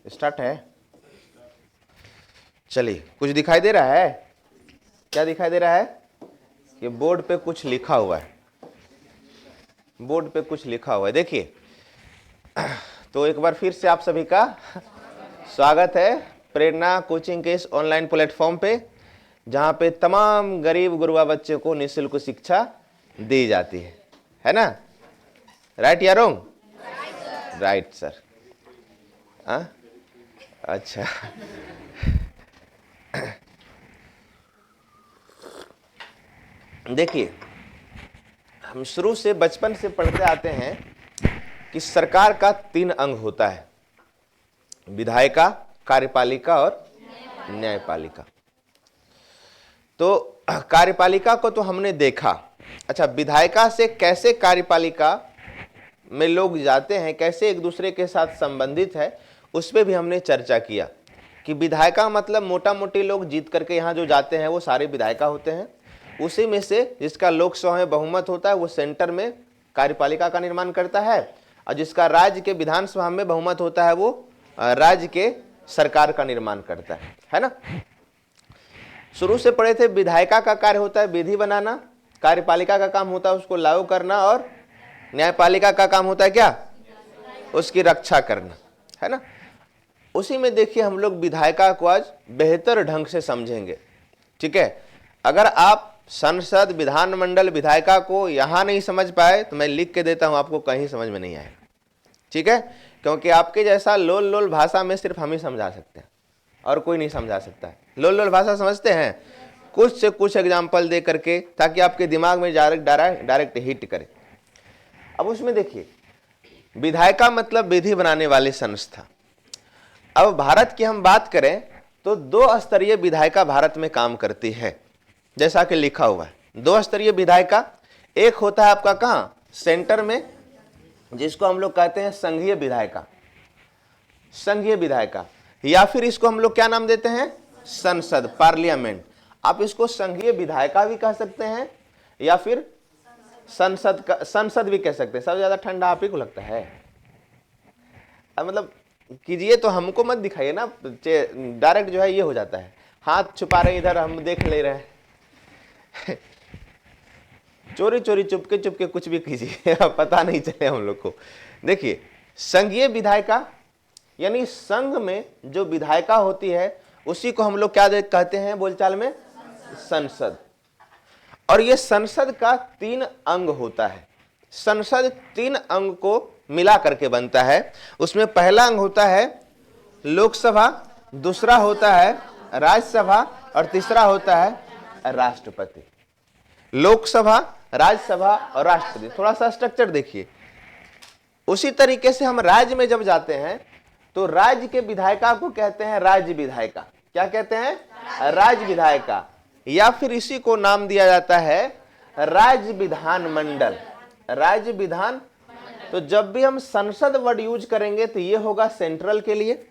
Start है। चलिए, कुछ दिखाई दे रहा है? क्या दिखाई दे रहा है? कि बोर्ड पे कुछ लिखा हुआ है, बोर्ड पे कुछ लिखा हुआ है, देखिए। तो एक बार फिर से आप सभी का स्वागत है प्रेरणा कोचिंग के इस ऑनलाइन प्लेटफॉर्म पे, जहां पे तमाम गरीब गुरबा बच्चों को निःशुल्क शिक्षा दी जाती है ना? राइट या रॉन्ग? Right sir. अच्छा। देखिए, हम शुरू से बचपन से पढ़ते आते हैं कि सरकार का 3 अंग होता है, विधायिका, कार्यपालिका और न्यायपालिका। तो कार्यपालिका को तो हमने देखा। अच्छा, विधायिका से कैसे कार्यपालिका में लोग जाते हैं, कैसे एक दूसरे के साथ संबंधित है, उस पर भी हमने चर्चा किया कि विधायिका मतलब मोटा मोटी लोग जीत करके यहाँ जो जाते हैं वो सारे विधायिका होते हैं। उसी में से जिसका लोकसभा में बहुमत होता है वो सेंटर में कार्यपालिका का निर्माण करता है, और जिसका राज्य के विधानसभा में बहुमत होता है वो राज्य के सरकार का निर्माण करता है ना? शुरू से पढ़े थे, विधायिका का कार्य होता है विधि बनाना, कार्यपालिका का काम होता है उसको लागू करना, और न्यायपालिका का काम होता है क्या? उसकी रक्षा करना, है ना? उसी में देखिए हम लोग विधायिका को आज बेहतर ढंग से समझेंगे, ठीक है? अगर आप संसद, विधानमंडल, विधायिका को यहां नहीं समझ पाए तो मैं लिख के देता हूं, आपको कहीं समझ में नहीं आएगा, ठीक है? क्योंकि आपके जैसा लोल लोल भाषा में सिर्फ हम ही समझा सकते हैं और कोई नहीं समझा सकता है। लोल लोल भाषा समझते हैं? कुछ से कुछ एग्जाम्पल दे करके, ताकि आपके दिमाग में डायरेक्ट हिट करे। अब उसमें देखिए, विधायिका मतलब विधि बनाने वाली संस्था। अब भारत की हम बात करें तो 2 स्तरीय विधायिका भारत में काम करती है, जैसा कि लिखा हुआ है। 2 स्तरीय विधायिका, एक होता है आपका कहां? सेंटर में, जिसको हम लोग कहते हैं संघीय विधायिका, संघीय विधायिका, या फिर इसको हम लोग क्या नाम देते हैं? संसद, पार्लियामेंट। आप इसको संघीय विधायिका भी कह सकते हैं या फिर संसद भी कह सकते हैं। सबसे ज्यादा ठंडा आप ही को लगता है? मतलब कीजिए तो हमको मत दिखाइए ना, डायरेक्ट जो है ये हो जाता है, हाथ छुपा रहे इधर, हम देख ले रहे हैं। चोरी चोरी चुपके चुपके कुछ भी कीजिए, पता नहीं चले हम लोग को। देखिए, संघीय विधायिका यानी संघ में जो विधायिका होती है उसी को हम लोग क्या कहते हैं बोलचाल में? संसद। और ये संसद का 3 अंग होता है। संसद 3 अंग को मिला करके बनता है। उसमें पहला अंग होता है लोकसभा, दूसरा होता है राज्यसभा, और तीसरा होता है राष्ट्रपति। लोकसभा, राज्यसभा और राष्ट्रपति। थोड़ा सा स्ट्रक्चर देखिए। उसी तरीके से हम राज्य में जब जाते हैं तो राज्य के विधायिका को कहते हैं राज्य विधायिका। क्या कहते हैं? राज्य विधायिका, या फिर इसी को नाम दिया जाता है राज्य विधानमंडल। राज्य विधान, तो जब भी हम संसद वर्ड यूज करेंगे तो ये होगा सेंट्रल के लिए,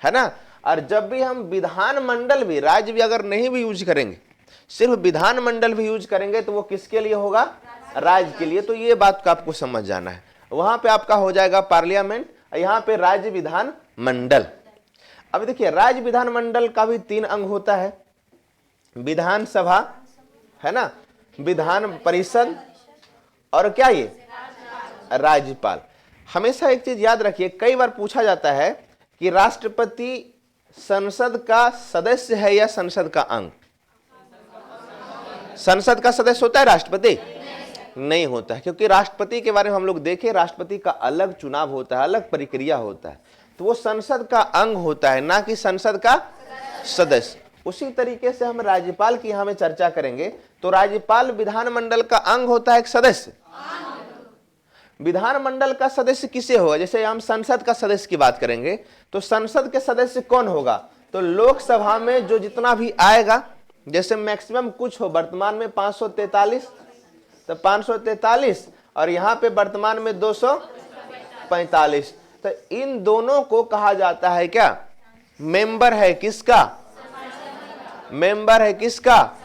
है ना? और जब भी हम विधानमंडल भी, राज्य भी अगर नहीं भी यूज करेंगे, सिर्फ विधानमंडल भी यूज करेंगे तो वो किसके लिए होगा? राज्य के लिए। तो ये बात को आपको समझ जाना है। वहां पे आपका हो जाएगा पार्लियामेंट, यहाँ पे राज्य विधान मंडल। अब देखिए, राज्य विधानमंडल का भी 3 अंग होता है। विधानसभा, है ना, विधान परिषद, और क्या ये? राज्यपाल। हमेशा एक चीज याद रखिए, कई बार पूछा जाता है कि राष्ट्रपति संसद का सदस्य है या संसद का अंग? संसद का सदस्य होता है राष्ट्रपति? नहीं होता है, क्योंकि राष्ट्रपति के बारे में हम लोग देखें, राष्ट्रपति का अलग चुनाव होता है, अलग प्रक्रिया होता है, तो वो संसद का अंग होता है, ना कि संसद का सदस्य। उसी तरीके से हम राज्यपाल की यहां में चर्चा करेंगे तो राज्यपाल विधानमंडल का अंग होता है, एक सदस्य। विधानमंडल का सदस्य किसे होगा? जैसे हम संसद का सदस्य की बात करेंगे तो संसद के सदस्य कौन होगा? तो लोकसभा में जो जितना भी आएगा, जैसे मैक्सिमम कुछ हो, वर्तमान में 543, तो 543, और यहां पे वर्तमान में 245, तो इन दोनों को कहा जाता है क्या? मेंबर है किसका? मेंबर है किसका?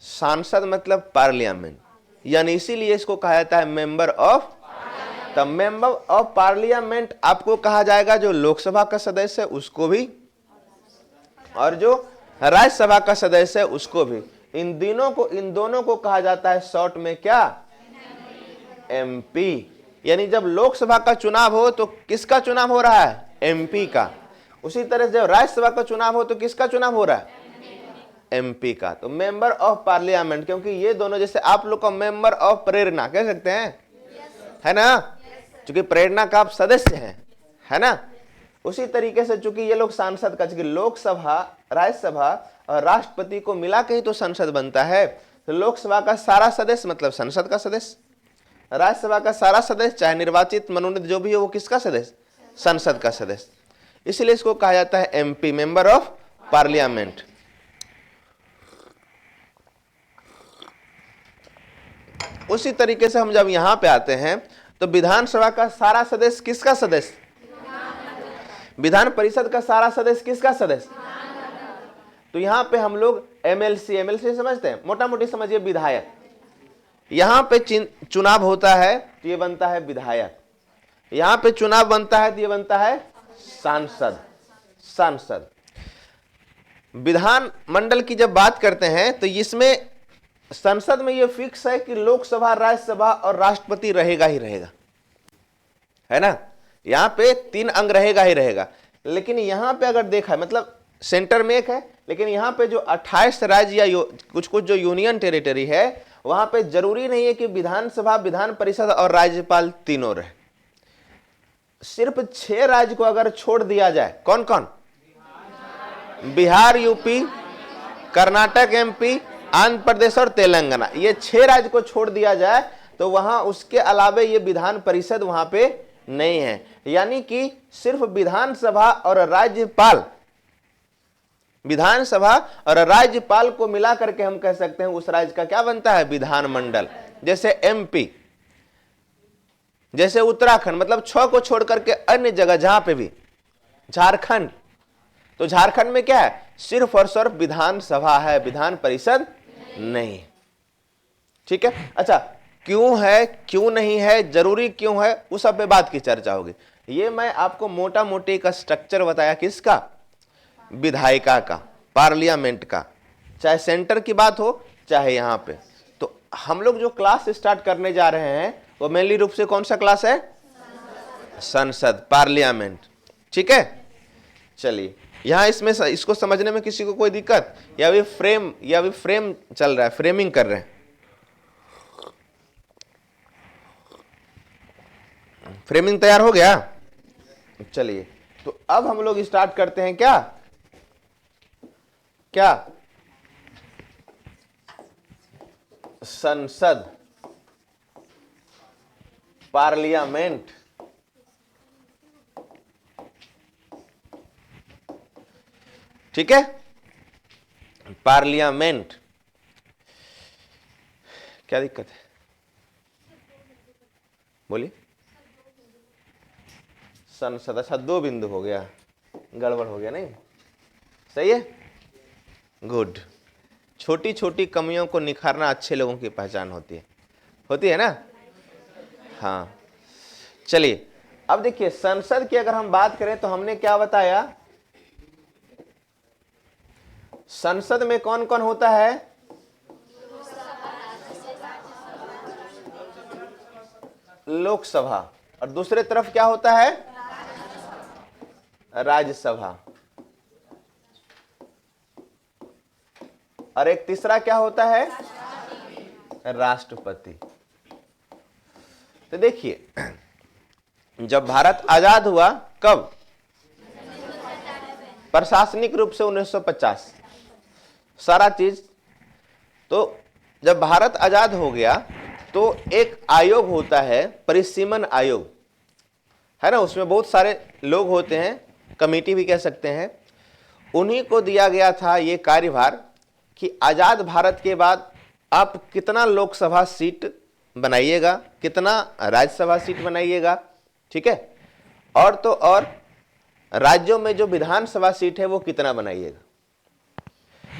सांसद मतलब पार्लियामेंट, यानी इसीलिए इसको कहा जाता है मेंबर ऑफ तब मेंबर ऑफ पार्लियामेंट आपको कहा जाएगा जो लोकसभा का सदस्य है उसको भी, और जो राज्यसभा का सदस्य है उसको भी। इन दोनों को कहा जाता है शॉर्ट में क्या? एमपी। यानी जब लोकसभा का चुनाव हो तो किसका चुनाव हो रहा है? एमपी का। उसी तरह से जब राज्यसभा का चुनाव हो तो किसका चुनाव हो रहा है? एमपी का। तो मेंबर ऑफ पार्लियामेंट, क्योंकि ये दोनों जैसे आप लोग का मेंबर ऑफ प्रेरणा कह सकते हैं, है ना, क्योंकि प्रेरणा का आप सदस्य हैं, है ना। उसी तरीके से चूंकि ये लोग सांसद का, चूंकि लोकसभा, राज्यसभा और राष्ट्रपति को मिला के ही तो संसद बनता है। तो लोकसभा का सारा सदस्य मतलब संसद का सदस्य, राज्यसभा का सारा सदस्य चाहे निर्वाचित मनोनीत जो भी हो वो किसका सदस्य? संसद का सदस्य। इसलिए इसको कहा जाता है एमपी, मेंबर ऑफ पार्लियामेंट। उसी तरीके से हम जब यहां पे आते हैं तो विधानसभा का सारा सदस्य किसका सदस्य? विधान परिषद का सारा सदस्य किसका सदस्य? तो यहां पे हम लोग एमएलसी समझते हैं, मोटा मोटी समझिए विधायक। यहां पे चुनाव होता है तो ये बनता है विधायक, यहां पे चुनाव बनता है तो ये बनता है सांसद। विधान मंडल की जब बात करते हैं तो इसमें संसद में ये फिक्स है कि लोकसभा, राज्यसभा और राष्ट्रपति रहेगा ही रहेगा, है ना। यहां पे 3 अंग रहेगा ही रहेगा। लेकिन यहां पे अगर देखा है, मतलब सेंटर में एक है, लेकिन यहां पे जो 28 राज्य या कुछ जो यूनियन टेरिटरी है वहां पे जरूरी नहीं है कि विधानसभा, विधान परिषद और राज्यपाल तीनों रहे। सिर्फ 6 राज्य को अगर छोड़ दिया जाए, कौन कौन? बिहार, यूपी, कर्नाटक, एमपी, आंध्र प्रदेश और तेलंगाना, ये 6 राज्य को छोड़ दिया जाए तो वहां उसके अलावे ये विधान परिषद वहां पे नहीं है। यानी कि सिर्फ विधानसभा और राज्यपाल, विधानसभा और राज्यपाल को मिला करके हम कह सकते हैं उस राज्य का क्या बनता है? विधानमंडल। जैसे एमपी, जैसे उत्तराखंड, मतलब 6 को छोड़ करके अन्य जगह जहां पे भी, झारखंड, तो झारखंड में क्या है? सिर्फ और सिर्फ विधानसभा है, विधान परिषद नहीं। ठीक है। अच्छा, क्यों है, क्यों नहीं है, जरूरी क्यों है, उस सब पे बात की चर्चा होगी। ये मैं आपको मोटा मोटी का स्ट्रक्चर बताया, किसका? विधायिका का, पार्लियामेंट का, चाहे सेंटर की बात हो चाहे यहां पे। तो हम लोग जो क्लास स्टार्ट करने जा रहे हैं वो मेनली रूप से कौन सा क्लास है? संसद, पार्लियामेंट। ठीक है। चलिए, यहां इसमें इसको समझने में किसी को कोई दिक्कत, या अभी फ्रेम चल रहा है, फ्रेमिंग कर रहे हैं? फ्रेमिंग तैयार हो गया? चलिए, तो अब हम लोग स्टार्ट करते हैं क्या? संसद, पार्लियामेंट। ठीक है, पार्लियामेंट। क्या दिक्कत है? बोलिए। संसद, अच्छा 2 बिंदु हो गया, गड़बड़ हो गया, नहीं सही है, गुड। छोटी छोटी कमियों को निखारना अच्छे लोगों की पहचान होती है ना। हाँ, चलिए अब देखिए, संसद की अगर हम बात करें तो हमने क्या बताया? संसद में कौन कौन होता है? लोकसभा, और दूसरे तरफ क्या होता है? राज्यसभा, और एक तीसरा क्या होता है? राष्ट्रपति। तो देखिए, जब भारत आजाद हुआ, कब? प्रशासनिक रूप से 1950, सारा चीज। तो जब भारत आजाद हो गया तो एक आयोग होता है, परिसीमन आयोग, है ना। उसमें बहुत सारे लोग होते हैं, कमेटी भी कह सकते हैं। उन्हीं को दिया गया था ये कार्यभार कि आजाद भारत के बाद आप कितना लोकसभा सीट बनाइएगा, कितना राज्यसभा सीट बनाइएगा, ठीक है, और तो और राज्यों में जो विधानसभा सीट है वो कितना बनाइएगा।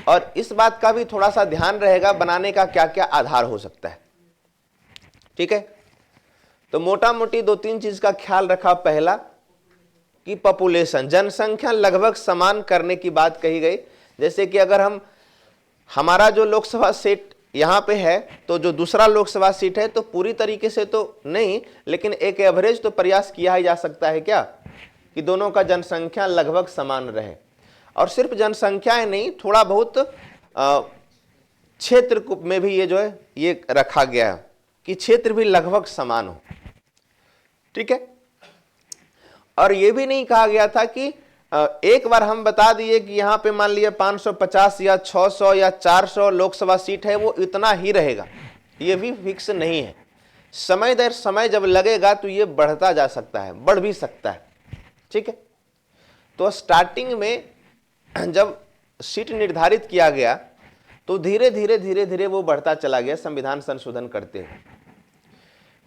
और इस बात का भी थोड़ा सा ध्यान रहेगा बनाने का क्या क्या आधार हो सकता है। ठीक है, तो मोटा मोटी दो तीन चीज का ख्याल रखा। पहला कि पॉपुलेशन, जनसंख्या लगभग समान करने की बात कही गई। जैसे कि अगर हमारा जो लोकसभा सीट यहाँ पे है, तो जो दूसरा लोकसभा सीट है, तो पूरी तरीके से तो नहीं, लेकिन एक एवरेज तो प्रयास किया ही जा सकता है क्या, कि दोनों का जनसंख्या लगभग समान रहे। और सिर्फ जनसंख्या नहीं, थोड़ा बहुत क्षेत्र में भी ये जो है ये रखा गया है कि क्षेत्र भी लगभग समान हो। ठीक है। और ये भी नहीं कहा गया था कि एक बार हम बता दिए कि यहाँ पे मान लिया 550 या 600 या 400 लोकसभा सीट है, वो इतना ही रहेगा, ये भी फिक्स नहीं है। समय दर समय जब लगेगा तो ये बढ़ता जा सकता है, बढ़ भी सकता है। ठीक है। तो स्टार्टिंग में जब सीट निर्धारित किया गया तो धीरे धीरे धीरे धीरे वो बढ़ता चला गया संविधान संशोधन करते हुए।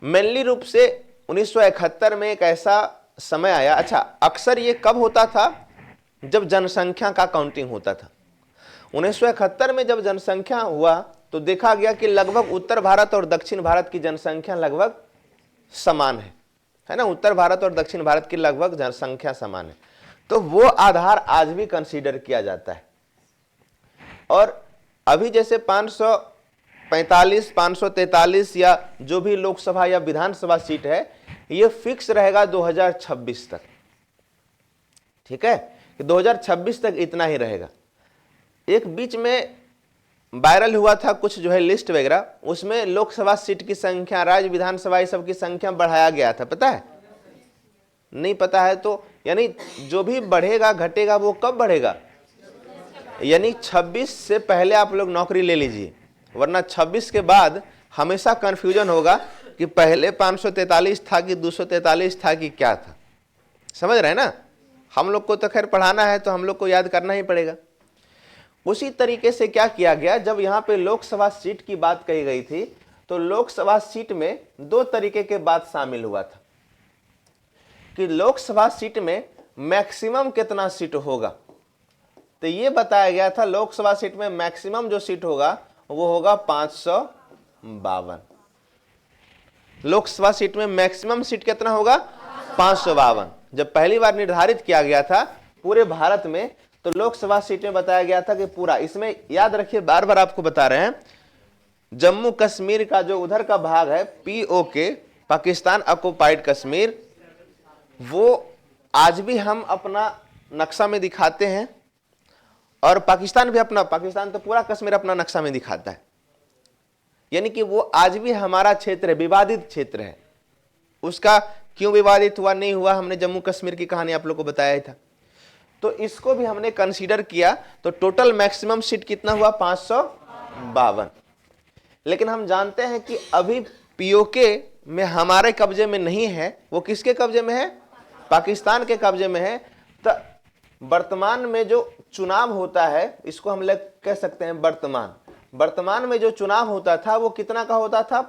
मेनली रूप से 1971 में एक ऐसा समय आया। अच्छा, अक्सर ये कब होता था, जब जनसंख्या का काउंटिंग होता था। 1971 में जब जनसंख्या हुआ तो देखा गया कि लगभग उत्तर भारत और दक्षिण भारत की जनसंख्या लगभग समान है ना। उत्तर भारत और दक्षिण भारत की लगभग जनसंख्या समान है, तो वो आधार आज भी कंसीडर किया जाता है। और अभी जैसे 545, 543 या जो भी लोकसभा या विधानसभा सीट है, ये फिक्स रहेगा 2026 तक। ठीक है, कि 2026 तक इतना ही रहेगा। एक बीच में वायरल हुआ था कुछ जो है लिस्ट वगैरह, उसमें लोकसभा सीट की संख्या, राज्य विधानसभा ये सब की संख्या बढ़ाया गया था, पता है? नहीं पता है तो यानी जो भी बढ़ेगा घटेगा वो कब बढ़ेगा, यानी 26 से पहले आप लोग नौकरी ले लीजिए, वरना 26 के बाद हमेशा कंफ्यूजन होगा कि पहले 543 था कि 243 था कि क्या था। समझ रहे हैं ना? हम लोग को तो खैर पढ़ाना है तो हम लोग को याद करना ही पड़ेगा। उसी तरीके से क्या किया गया, जब यहाँ पे लोकसभा सीट की बात कही गई थी तो लोकसभा सीट में दो तरीके के बात शामिल हुआ था कि लोकसभा सीट में मैक्सिमम कितना सीट होगा। तो ये बताया गया था लोकसभा सीट में मैक्सिमम जो सीट होगा वो होगा 552। लोकसभा सीट में मैक्सिमम सीट कितना होगा, 552। जब पहली बार निर्धारित किया गया था पूरे भारत में तो लोकसभा सीट में बताया गया था कि पूरा, इसमें याद रखिए बार बार आपको बता रहे हैं, जम्मू कश्मीर का जो उधर का भाग है POK, पाकिस्तान ऑक्युपाइड कश्मीर, वो आज भी हम अपना नक्शा में दिखाते हैं और पाकिस्तान भी अपना, पाकिस्तान तो पूरा कश्मीर अपना नक्शा में दिखाता है, यानी कि वो आज भी हमारा क्षेत्र है, विवादित क्षेत्र है। उसका क्यों विवादित हुआ नहीं हुआ, हमने जम्मू कश्मीर की कहानी आप लोग को बताया ही था। तो इसको भी हमने कंसीडर किया तो टोटल मैक्सिमम सीट कितना हुआ, 552। लेकिन हम जानते हैं कि अभी POK में हमारे कब्जे में नहीं है, वो किसके कब्जे में है, पाकिस्तान के कब्जे में है। तो वर्तमान में जो चुनाव होता है, इसको हम लोग कह सकते हैं वर्तमान में जो चुनाव होता था वो कितना का होता था,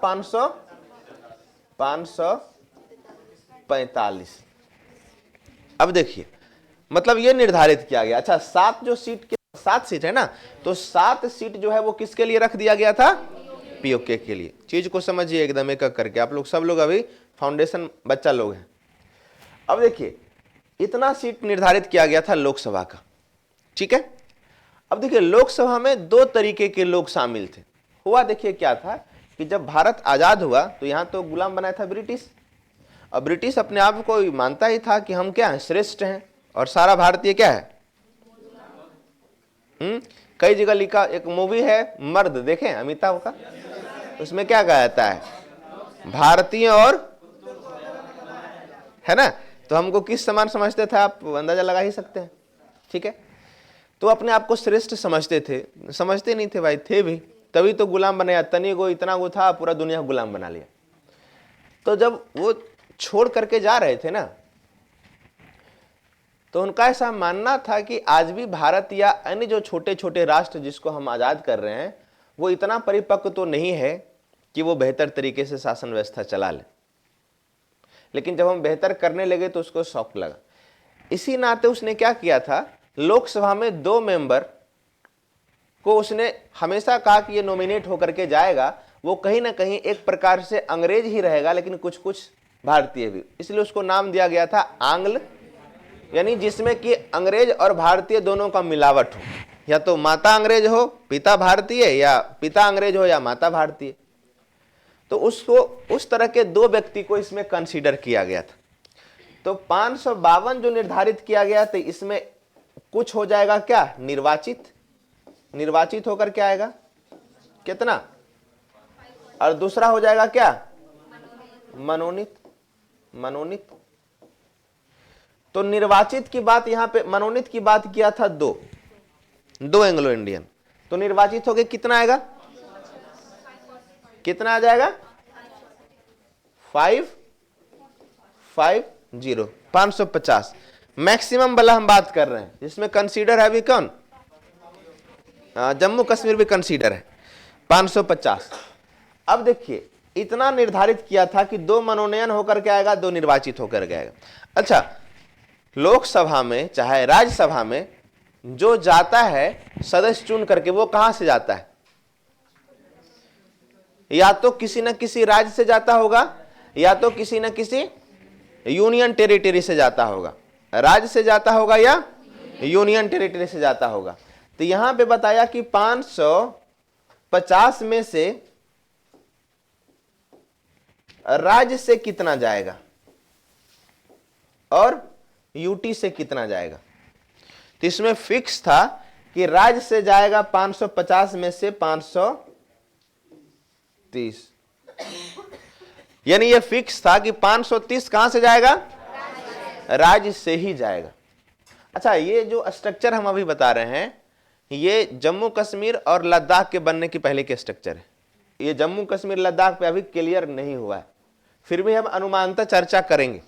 545। अब देखिए मतलब ये निर्धारित किया गया। अच्छा, 7 सीट है ना, तो 7 सीट जो है वो किसके लिए रख दिया गया था, POK के लिए। चीज को समझिए एकदम एक एक करके, आप लोग सब लोग अभी फाउंडेशन बच्चा लोग हैं। अब देखिए इतना सीट निर्धारित किया गया था लोकसभा का। ठीक है, अब देखिए लोकसभा में 2 तरीके के लोग शामिल थे। हुआ देखिए क्या था कि जब भारत आजाद हुआ तो यहां तो गुलाम बनाया था ब्रिटिश, और ब्रिटिश अपने आप को मानता ही था कि हम क्या हैं, श्रेष्ठ हैं, और सारा भारतीय क्या है। कई जगह लिखा, एक मूवी है मर्द, देखें अमिताभ का, उसमें क्या कहा जाता है, भारतीय और, है ना। तो हमको किस समान समझते थे, आप अंदाजा लगा ही सकते हैं। ठीक है, तो अपने आप को श्रेष्ठ समझते थे, समझते नहीं थे भाई, थे भी, तभी तो गुलाम बनाया, तनी गो इतना गो था, पूरा दुनिया गुलाम बना लिया। तो जब वो छोड़ करके जा रहे थे ना, तो उनका ऐसा मानना था कि आज भी भारत या अन्य जो छोटे छोटे राष्ट्र जिसको हम आजाद कर रहे हैं वो इतना परिपक्व तो नहीं है कि वो बेहतर तरीके से शासन व्यवस्था चला ले। लेकिन जब हम बेहतर करने लगे तो उसको शौक लगा। इसी नाते उसने क्या किया था, लोकसभा में 2 मेंबर को उसने हमेशा कहा कि ये नॉमिनेट होकर के जाएगा, वो कहीं ना कहीं एक प्रकार से अंग्रेज ही रहेगा, लेकिन कुछ कुछ भारतीय भी, इसलिए उसको नाम दिया गया था आंग्ल, यानी जिसमें कि अंग्रेज और भारतीय दोनों का मिलावट हो, या तो माता अंग्रेज हो पिता भारतीय, या पिता अंग्रेज हो या माता भारतीय। तो उसको उस तरह के दो व्यक्ति को इसमें कंसीडर किया गया था। तो 552 जो निर्धारित किया गया था, इसमें कुछ हो जाएगा क्या, निर्वाचित, निर्वाचित होकर क्या आएगा कितना, और दूसरा हो जाएगा क्या, मनोनीत, मनोनीत। तो निर्वाचित की बात यहां पे, मनोनीत की बात किया था दो एंग्लो इंडियन, तो निर्वाचित होके कितना आएगा, कितना आ जाएगा 550। मैक्सिमम वाला हम बात कर रहे हैं, जिसमें कंसीडर है अभी कौन, जम्मू कश्मीर भी कंसीडर है 550। अब देखिए इतना निर्धारित किया था कि दो मनोनयन होकर के आएगा, दो निर्वाचित होकर के आएगा। अच्छा, लोकसभा में चाहे राज्यसभा में जो जाता है सदस्य चुन करके, वो कहां से जाता है, या तो किसी न किसी राज्य से जाता होगा, या तो किसी न किसी यूनियन टेरिटरी से जाता होगा, राज्य से जाता होगा या यूनियन टेरिटरी से जाता होगा। तो यहां पे बताया कि 550 में से राज्य से कितना जाएगा और यूटी से कितना जाएगा। तो इसमें फिक्स था कि राज्य से जाएगा 550 में से 530, यानी ये फिक्स था कि 530 कहां से जाएगा, राज्य से ही जाएगा। अच्छा, ये जो स्ट्रक्चर हम अभी बता रहे हैं, ये जम्मू कश्मीर और लद्दाख के बनने की पहले के स्ट्रक्चर है। ये जम्मू कश्मीर लद्दाख पे अभी क्लियर नहीं हुआ है, फिर भी हम अनुमानतः चर्चा करेंगे।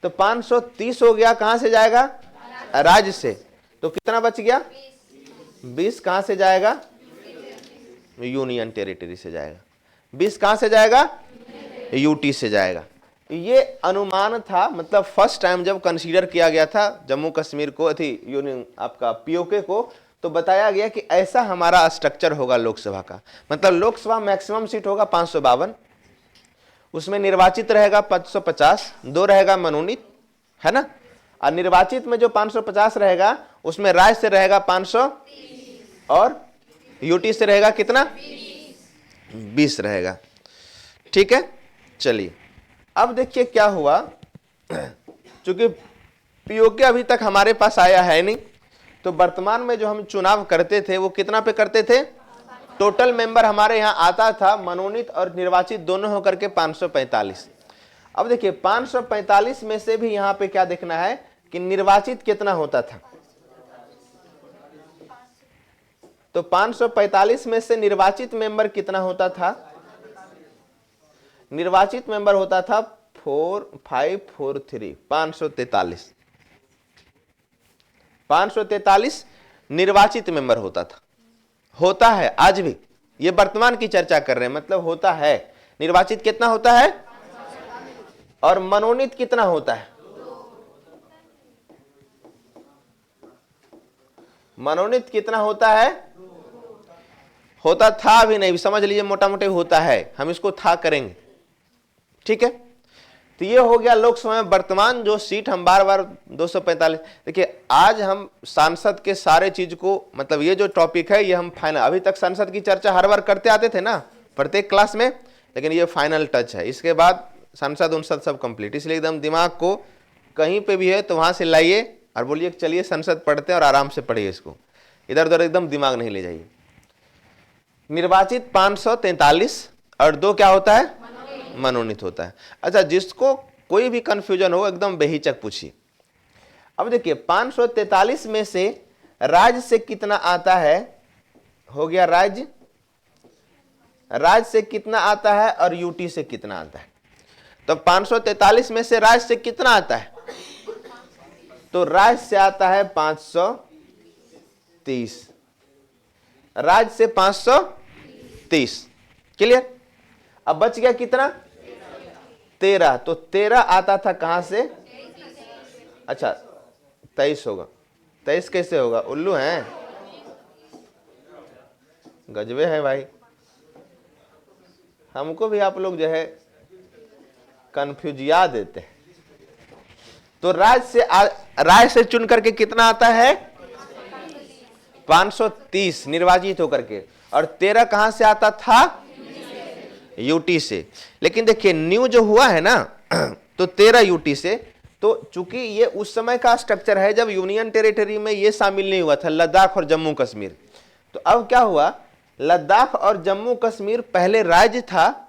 तो 530 हो गया, कहां से जाएगा, राज्य से। तो कितना बच गया, 20 कहां से जाएगा, यूनियन टेरिटरी से जाएगा। 20 कहां से जाएगा, यूटी से जाएगा। ये अनुमान था, मतलब फर्स्ट टाइम जब कंसीडर किया गया था जम्मू कश्मीर को, थी यूनियन आपका पीओके को, तो बताया गया कि ऐसा हमारा स्ट्रक्चर होगा लोकसभा का। मतलब लोकसभा मैक्सिमम सीट होगा 552, उसमें निर्वाचित रहेगा 550, 2 रहेगा मनोनीत, है ना। और निर्वाचित में जो 550 रहेगा उसमें राज्य से रहेगा 500 और यूटी से रहेगा कितना, 20 रहेगा। ठीक है, चलिए अब देखिए क्या हुआ। चूंकि पीओके अभी तक हमारे पास आया है नहीं, तो वर्तमान में जो हम चुनाव करते थे वो कितना पे करते थे, टोटल मेंबर हमारे यहाँ आता था मनोनीत और निर्वाचित दोनों होकर के 545। अब देखिए 545 में से भी यहाँ पे क्या देखना है कि निर्वाचित कितना होता था। तो 545 में से निर्वाचित मेंबर कितना होता था, निर्वाचित मेंबर होता था 4543, 543। 543 निर्वाचित मेंबर होता था, होता है आज भी, ये वर्तमान की चर्चा कर रहे हैं, मतलब होता है। निर्वाचित कितना होता है और मनोनीत कितना होता है, मनोनीत कितना होता है, होता था भी नहीं, समझ लीजिए मोटा मोटे होता है, हम इसको था करेंगे। ठीक है, तो ये हो गया लोकसभा में वर्तमान जो सीट हम बार बार 245। देखिए आज हम सांसद के सारे चीज को, मतलब ये जो टॉपिक है ये हम फाइनल, अभी तक सांसद की चर्चा हर बार करते आते थे ना प्रत्येक क्लास में, लेकिन ये फाइनल टच है। इसके बाद सांसद उनसद सब कंप्लीट, इसलिए एकदम दिमाग को कहीं पे भी है तो वहां से लाइए और बोलिए चलिए संसद पढ़ते हैं और आराम से पढ़िए इसको, इधर उधर एकदम दिमाग नहीं ले जाइए। निर्वाचित 543 और 2 क्या होता है, मनोनीत होता है। अच्छा, जिसको कोई भी कंफ्यूजन हो एकदम बेहिचक पूछिए। अब देखिए 543 में से राज्य से कितना आता है, हो गया राज्य, राज्य से कितना आता है और यूटी से कितना आता है। तो 543 में से राज्य से कितना आता है, तो राज्य से आता है 530, राज्य से 530। क्लियर। अब बच गया कितना, 13। तो 13 आता था कहां से, अच्छा 23 होगा। 23 कैसे होगा, उल्लू हैं, गजबे है भाई, हमको भी आप लोग जो है कंफ्यूजिया देते हैं। तो राय से चुन करके कितना आता है? 530 निर्वाचित होकर के। और 13 कहां से आता था? यूटी से। लेकिन देखिए न्यू जो हुआ है ना तो 13 यूटी से। तो चूंकि ये उस समय का स्ट्रक्चर है जब यूनियन टेरिटरी में ये शामिल नहीं हुआ था, लद्दाख और जम्मू कश्मीर। तो अब क्या हुआ, लद्दाख और जम्मू कश्मीर पहले राज्य था,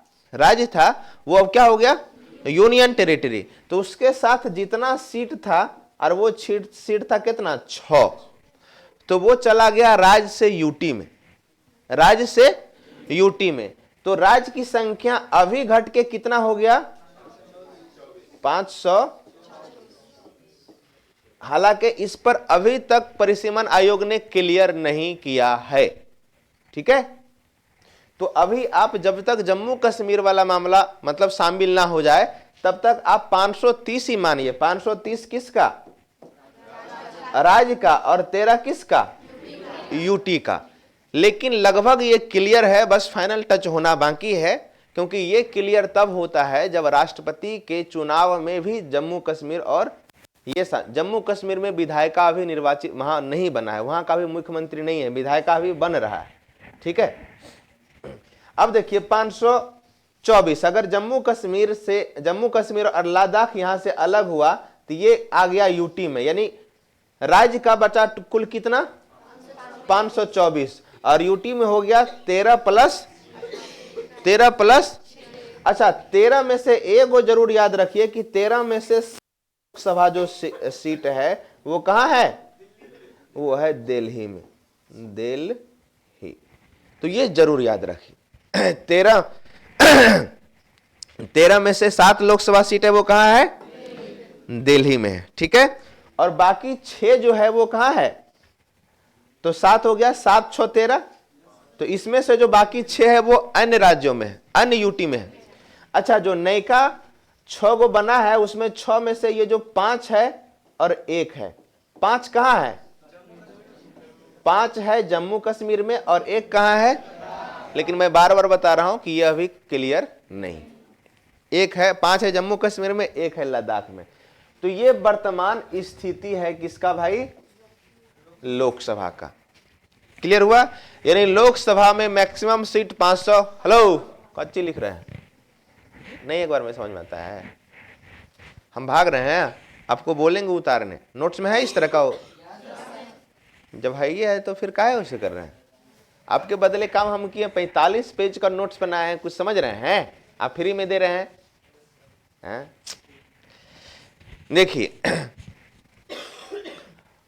वो अब क्या हो गया? Union territory. तो उसके साथ जितना सीट था, और वो सीट था कितना? 6। तो वो चला गया राज्य से यूटी में। तो राज्य की संख्या अभी घट के कितना हो गया? 500। हालांकि इस पर अभी तक परिसीमन आयोग ने क्लियर नहीं किया है, ठीक है। तो अभी आप जब तक जम्मू कश्मीर वाला मामला मतलब शामिल ना हो जाए तब तक आप 530 ही मानिए। 530 किसका? राज्य का। और 13 किसका? यूटी का। लेकिन लगभग ये क्लियर है, बस फाइनल टच होना बाकी है, क्योंकि ये क्लियर तब होता है जब राष्ट्रपति के चुनाव में भी जम्मू कश्मीर और जम्मू कश्मीर में विधायिका अभी निर्वाचित वहां नहीं बना है, वहां का भी मुख्यमंत्री नहीं है, विधायिका अभी बन रहा है, ठीक है। अब देखिए 524, अगर जम्मू कश्मीर और लद्दाख यहां से अलग हुआ तो ये आ गया यूटी में, यानी राज्य का बचा कुल कितना? 524। और यूटी में हो गया 13 प्लस। अच्छा 13 में से एक वो जरूर याद रखिए कि 13 में से लोकसभा जो सीट है वो कहां है? वो है दिल्ली में, दिल्ली। तो ये जरूर याद रखिए 13 में से 7 लोकसभा सीट है वो कहां है? दिल्ली में है, ठीक है। और बाकी 6 जो है वो कहां है? तो 7 हो गया, 7 6 13। तो इसमें से जो बाकी 6 है वो अन्य राज्यों में है, अन्य यूटी में है। अच्छा जो नयका 6 गो बना है उसमें 6 में से ये जो 5 है और 1 है, 5 कहां है? 5 है जम्मू कश्मीर में और 1 कहां है? लेकिन मैं बार बार बता रहा हूं कि यह अभी क्लियर नहीं। 1 है, 5 है जम्मू कश्मीर में, 1 है लद्दाख में। तो ये वर्तमान स्थिति है किसका भाई? लोकसभा का। क्लियर हुआ? यानी लोकसभा में मैक्सिमम सीट 500। हेलो, कच्ची लिख रहे हैं नहीं, एक बार में समझ में आता है। हम भाग रहे हैं, आपको बोलेंगे उतारने, नोट्स में है इस तरह का हो? जब है ये है तो फिर काहे उसे कर रहे हैं? आपके बदले काम हम किए, 45 पेज का नोट्स बनाए हैं, कुछ समझ रहे हैं? आप फ्री में दे रहे हैं? देखिए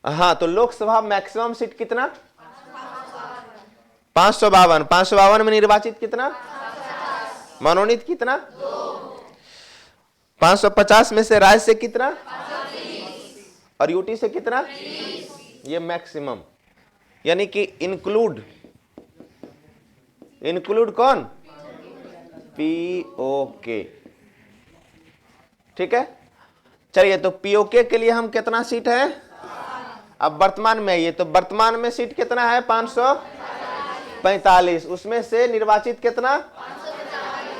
हाँ, तो लोकसभा मैक्सिमम सीट कितना? 552। 552 में निर्वाचित कितना? मनोनीत कितना? 550 में से राज्य से कितना? और यूटी से कितना? ये मैक्सिमम, यानी कि इंक्लूड कौन? पीओके, ठीक है। चलिए, तो पीओके के लिए हम कितना सीट है? अब वर्तमान में ये, तो वर्तमान में सीट कितना है? 545। उसमें से निर्वाचित कितना?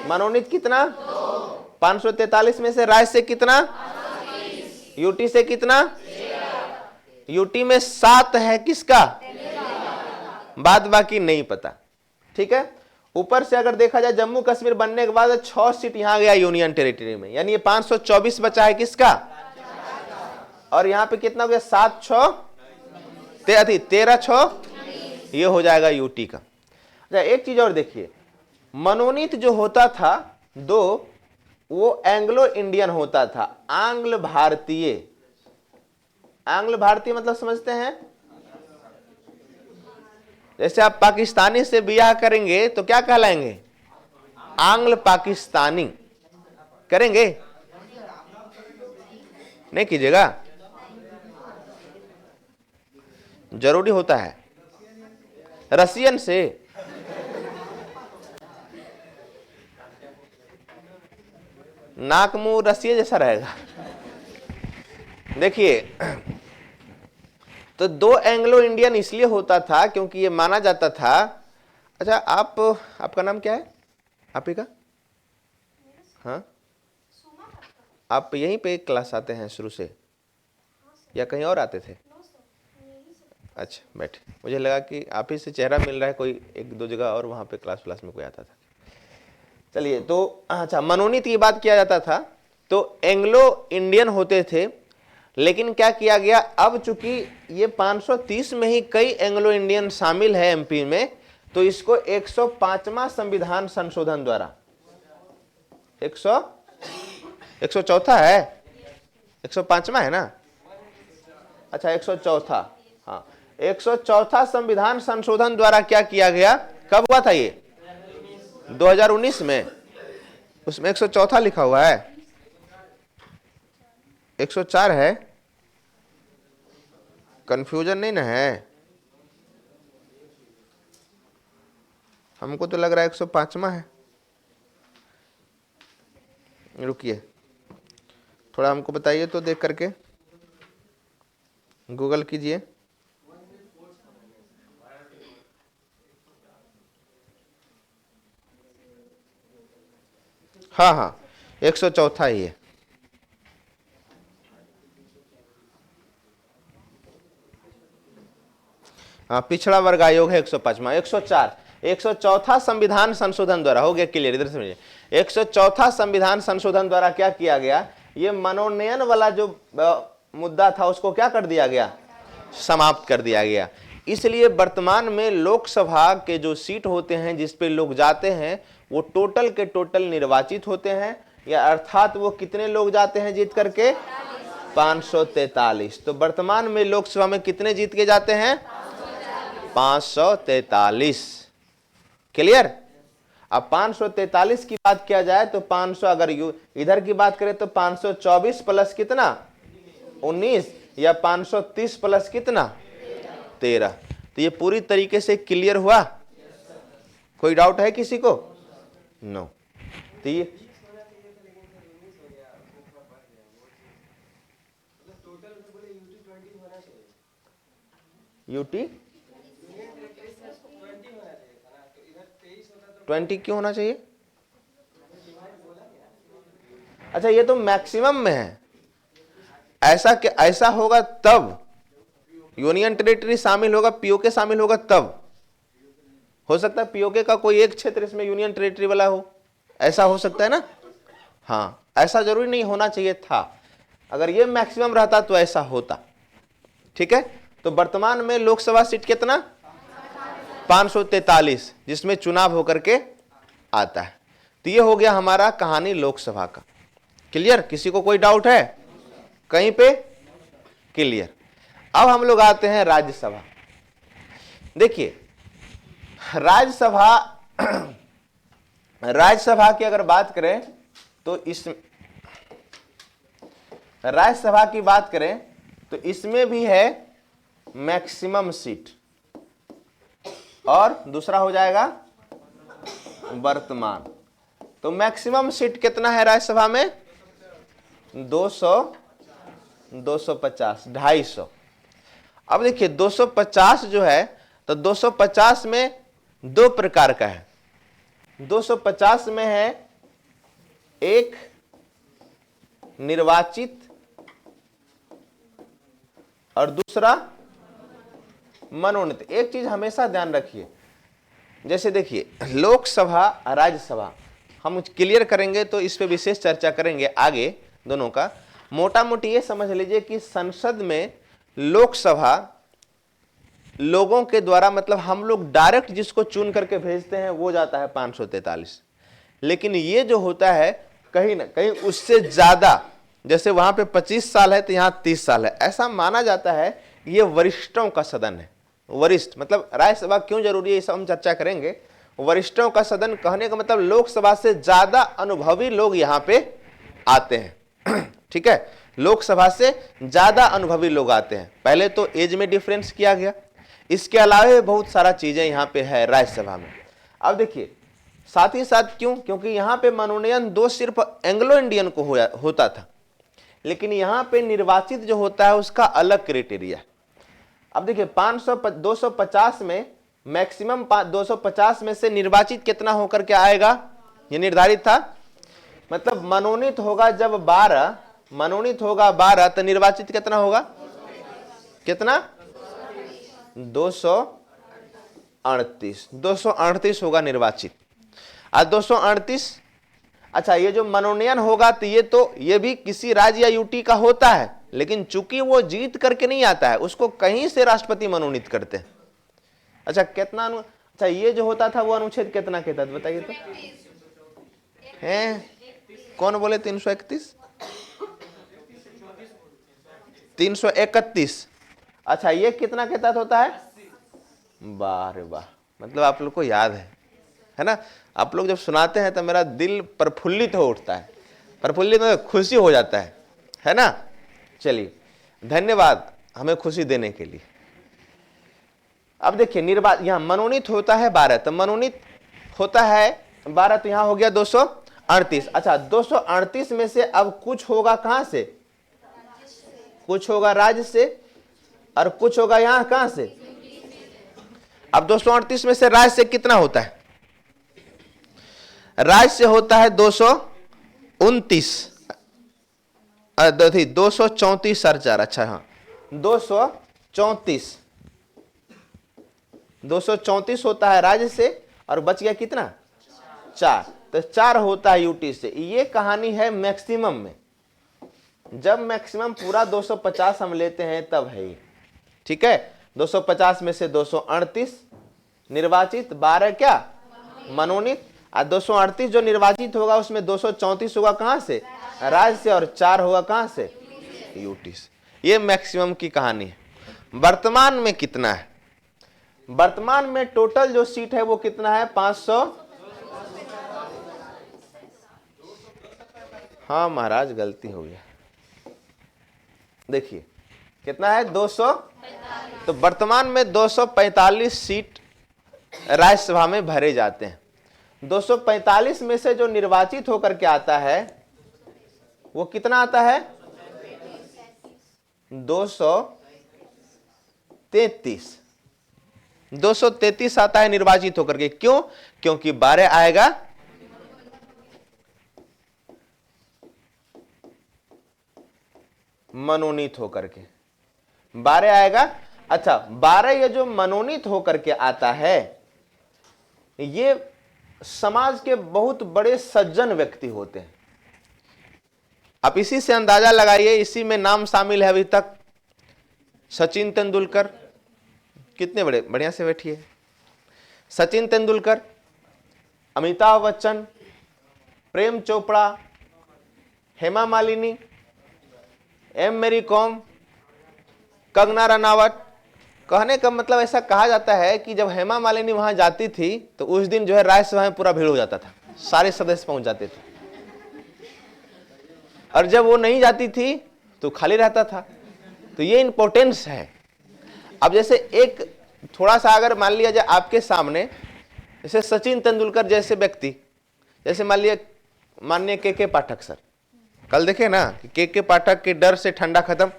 मनोनीत कितना? 543 में से राज्य से कितना? यूटी से कितना? यूटी में 7 है किसका? बाद बाकी नहीं पता, ठीक है। ऊपर से अगर देखा जाए जम्मू कश्मीर बनने के बाद 6 सीट यहां गया यूनियन टेरिटरी में, यानी ये 524 बचा है किसका? और यहां पे कितना हो गया? 7 6 13 6, ये हो जाएगा यूटी का। अच्छा एक चीज और देखिए, मनोनीत जो होता था 2, वो एंग्लो इंडियन होता था, आंग्ल भारतीय। आंग्ल भारतीय मतलब समझते हैं? जैसे आप पाकिस्तानी से बियाह करेंगे तो क्या कहलाएंगे? आंग्ल पाकिस्तानी। करेंगे? नहीं कीजिएगा, जरूरी होता है। रसियन से नाक मुंह रसिया जैसा रहेगा। देखिए, तो 2 एंग्लो इंडियन इसलिए होता था क्योंकि ये माना जाता था। अच्छा आपका नाम क्या है? आप ही का? हाँ आप यहीं पे क्लास आते हैं शुरू से या कहीं और आते थे? अच्छा बैठे, मुझे लगा कि आप ही से चेहरा मिल रहा है, कोई एक दो जगह और वहाँ पे क्लास में कोई आता था। चलिए, तो अच्छा, मनोनीत की बात किया जाता था तो एंग्लो इंडियन होते थे, लेकिन क्या किया गया, अब चूंकि ये 530 में ही कई एंग्लो इंडियन शामिल है एमपी में, तो इसको 105वां संविधान संशोधन द्वारा 104 है, 105वां है ना, अच्छा 104, हाँ 104 संविधान संशोधन द्वारा क्या किया गया, कब हुआ था ये? 2019 में। उसमें 104 लिखा हुआ है, 104 है, कंफ्यूजन नहीं ना है? हमको तो लग रहा है 105वां है। रुकिए, थोड़ा हमको बताइए तो देख करके, गूगल कीजिए। हाँ हाँ, 104 ही है। हाँ, पिछड़ा वर्ग आयोग है 105वां। 104 संविधान संशोधन द्वारा हो गया क्लियर। इधर समझिए, 104 संविधान संशोधन द्वारा क्या किया गया, ये मनोनयन वाला जो मुद्दा था उसको क्या कर दिया गया, समाप्त कर दिया गया। इसलिए वर्तमान में लोकसभा के जो सीट होते हैं जिस पे लोग जाते हैं वो टोटल के टोटल निर्वाचित होते हैं, या अर्थात वो कितने लोग जाते हैं जीत करके, 543। तो वर्तमान में लोकसभा में कितने जीत के जाते हैं, 543। क्लियर। अब 543 की बात किया जाए तो 500, अगर इधर की बात करें तो 524 प्लस कितना, 19, या 530 प्लस कितना, 13। तो ये पूरी तरीके से क्लियर हुआ, कोई डाउट है किसी को? नो। तो ये यूटी 20 क्यों होना चाहिए? अच्छा, ये तो मैक्सिमम में है, ऐसा होगा तब यूनियन टेरिटरी शामिल होगा, पीओके शामिल होगा तब हो सकता है पीओके का कोई एक क्षेत्र इसमें यूनियन टेरिटरी वाला हो, ऐसा हो सकता है ना। हाँ, ऐसा जरूरी नहीं होना चाहिए था, अगर ये मैक्सिमम रहता तो ऐसा होता। ठीक है, तो वर्तमान में लोकसभा सीट कितना, 543, जिसमें चुनाव होकर के आता है। तो ये हो गया हमारा कहानी लोकसभा का। क्लियर, किसी को कोई डाउट है कहीं पे? क्लियर। अब हम लोग आते हैं राज्यसभा। देखिए, राज्यसभा की अगर बात करें तो राज्यसभा की बात करें तो इसमें भी है मैक्सिमम सीट, और दूसरा हो जाएगा वर्तमान। तो मैक्सिमम सीट कितना है राज्यसभा में, 200, 250, 250। अब देखिए 250 जो है, तो 250 में दो प्रकार का है। 250 में है एक निर्वाचित और दूसरा मनोनीत। एक चीज हमेशा ध्यान रखिए, जैसे देखिए लोकसभा राज्यसभा हम क्लियर करेंगे तो इस पे विशेष चर्चा करेंगे आगे दोनों का। मोटा मोटी ये समझ लीजिए कि संसद में लोकसभा लोगों के द्वारा, मतलब हम लोग डायरेक्ट जिसको चुन करके भेजते हैं वो जाता है 543, लेकिन ये जो होता है कहीं ना कहीं उससे ज्यादा, जैसे वहां पे 25 साल है तो यहाँ 30 साल है, ऐसा माना जाता है। ये वरिष्ठों का सदन है। वरिष्ठ मतलब राज्यसभा क्यों जरूरी है, इस हम चर्चा करेंगे। वरिष्ठों का सदन कहने का मतलब लोकसभा से ज्यादा अनुभवी लोग यहाँ पे आते हैं। ठीक है, लोकसभा से ज्यादा अनुभवी लोग आते हैं। पहले तो एज में डिफरेंस किया गया, इसके अलावा बहुत सारा चीजें यहाँ पे है राज्यसभा में। अब देखिए साथ ही साथ क्यों, क्योंकि यहाँ पे मनोनयन दो सिर्फ एंग्लो इंडियन को होता था, लेकिन यहाँ पे निर्वाचित जो होता है उसका अलग क्राइटेरिया। अब देखिए 250 में मैक्सिमम 250 में से निर्वाचित कितना होकर के आएगा, ये निर्धारित था मतलब मनोनीत होगा जब 12, मनोनीत होगा 12 तो निर्वाचित कितना होगा? कितना? 238। 238 होगा निर्वाचित। आज 238। अच्छा, ये जो मनोनयन होगा तो ये भी किसी राज्य या यूटी का होता है, लेकिन चूंकि वो जीत करके नहीं आता है, उसको कहीं से राष्ट्रपति मनोनीत करते हैं। अच्छा, कितना अच्छा, ये जो होता था वो अनुच्छेद कितना के तहत बताइए तो? हैं? कौन बोले 331? 331। अच्छा, ये कितना के तहत होता है? वाह रे वाह, मतलब आप लोग को याद है ना? आप लोग जब सुनाते हैं तो मेरा दिल प्रफुल्लित हो उठता है, प्रफुल्लित में खुशी हो जाता है ना? चलिए, धन्यवाद हमें खुशी देने के लिए। अब देखिए, निर्वाचित यहां मनोनीत होता है 12, तो मनोनीत होता है 12, तो यहां हो गया 238। अच्छा, 238 में से अब कुछ होगा कहां से? कुछ होगा राज्य से और कुछ होगा यहां कहां से? अब 238 में से राज्य से कितना होता है? राज्य से होता है 229, 234 सरचार। अच्छा हाँ, 234 होता है राज्य से, और बच गया कितना? 4। तो 4 होता है यूटी से। ये कहानी है मैक्सिमम में, जब मैक्सिमम पूरा 250 हम लेते हैं तब है ये। ठीक है, 250 में से 238 निर्वाचित, 12 क्या? मनोनीत। और 238 जो निर्वाचित होगा उसमें 234 होगा कहां से? राज्य से, और 4 होगा कहां से? यूटी से। ये मैक्सिमम की कहानी है। वर्तमान में कितना है? वर्तमान में टोटल जो सीट है वो कितना है? 500। हाँ महाराज, गलती हो गया। देखिए कितना है? 200। तो वर्तमान में 245 सीट राज्यसभा में भरे जाते हैं। 245 में से जो निर्वाचित होकर के आता है वो कितना आता है? 233। 233 आता है निर्वाचित होकर के। क्यों? क्योंकि 12 आएगा मनोनीत होकर के, 12 आएगा। अच्छा, 12 ये जो मनोनीत होकर के आता है, ये समाज के बहुत बड़े सज्जन व्यक्ति होते हैं। आप इसी से अंदाजा लगाइए, इसी में नाम शामिल है अभी तक सचिन तेंदुलकर। कितने बड़े, बढ़िया से बैठिए। सचिन तेंदुलकर, अमिताभ बच्चन, प्रेम चोपड़ा, हेमा मालिनी, एम मेरी कॉम, कंगना रनावत। कहने का मतलब ऐसा कहा जाता है कि जब हेमा मालिनी वहां जाती थी तो उस दिन जो है राज्यसभा में पूरा भीड़ हो जाता था, सारे सदस्य पहुंच जाते थे, और जब वो नहीं जाती थी तो खाली रहता था। तो ये इंपॉर्टेंस है। अब जैसे एक थोड़ा सा अगर मान लिया जाए आपके सामने, जैसे सचिन तेंदुलकर जैसे व्यक्ति, जैसे मान लिया माननीय के पाठक सर, कल देखे ना कि के पाठक के डर से ठंडा खत्म,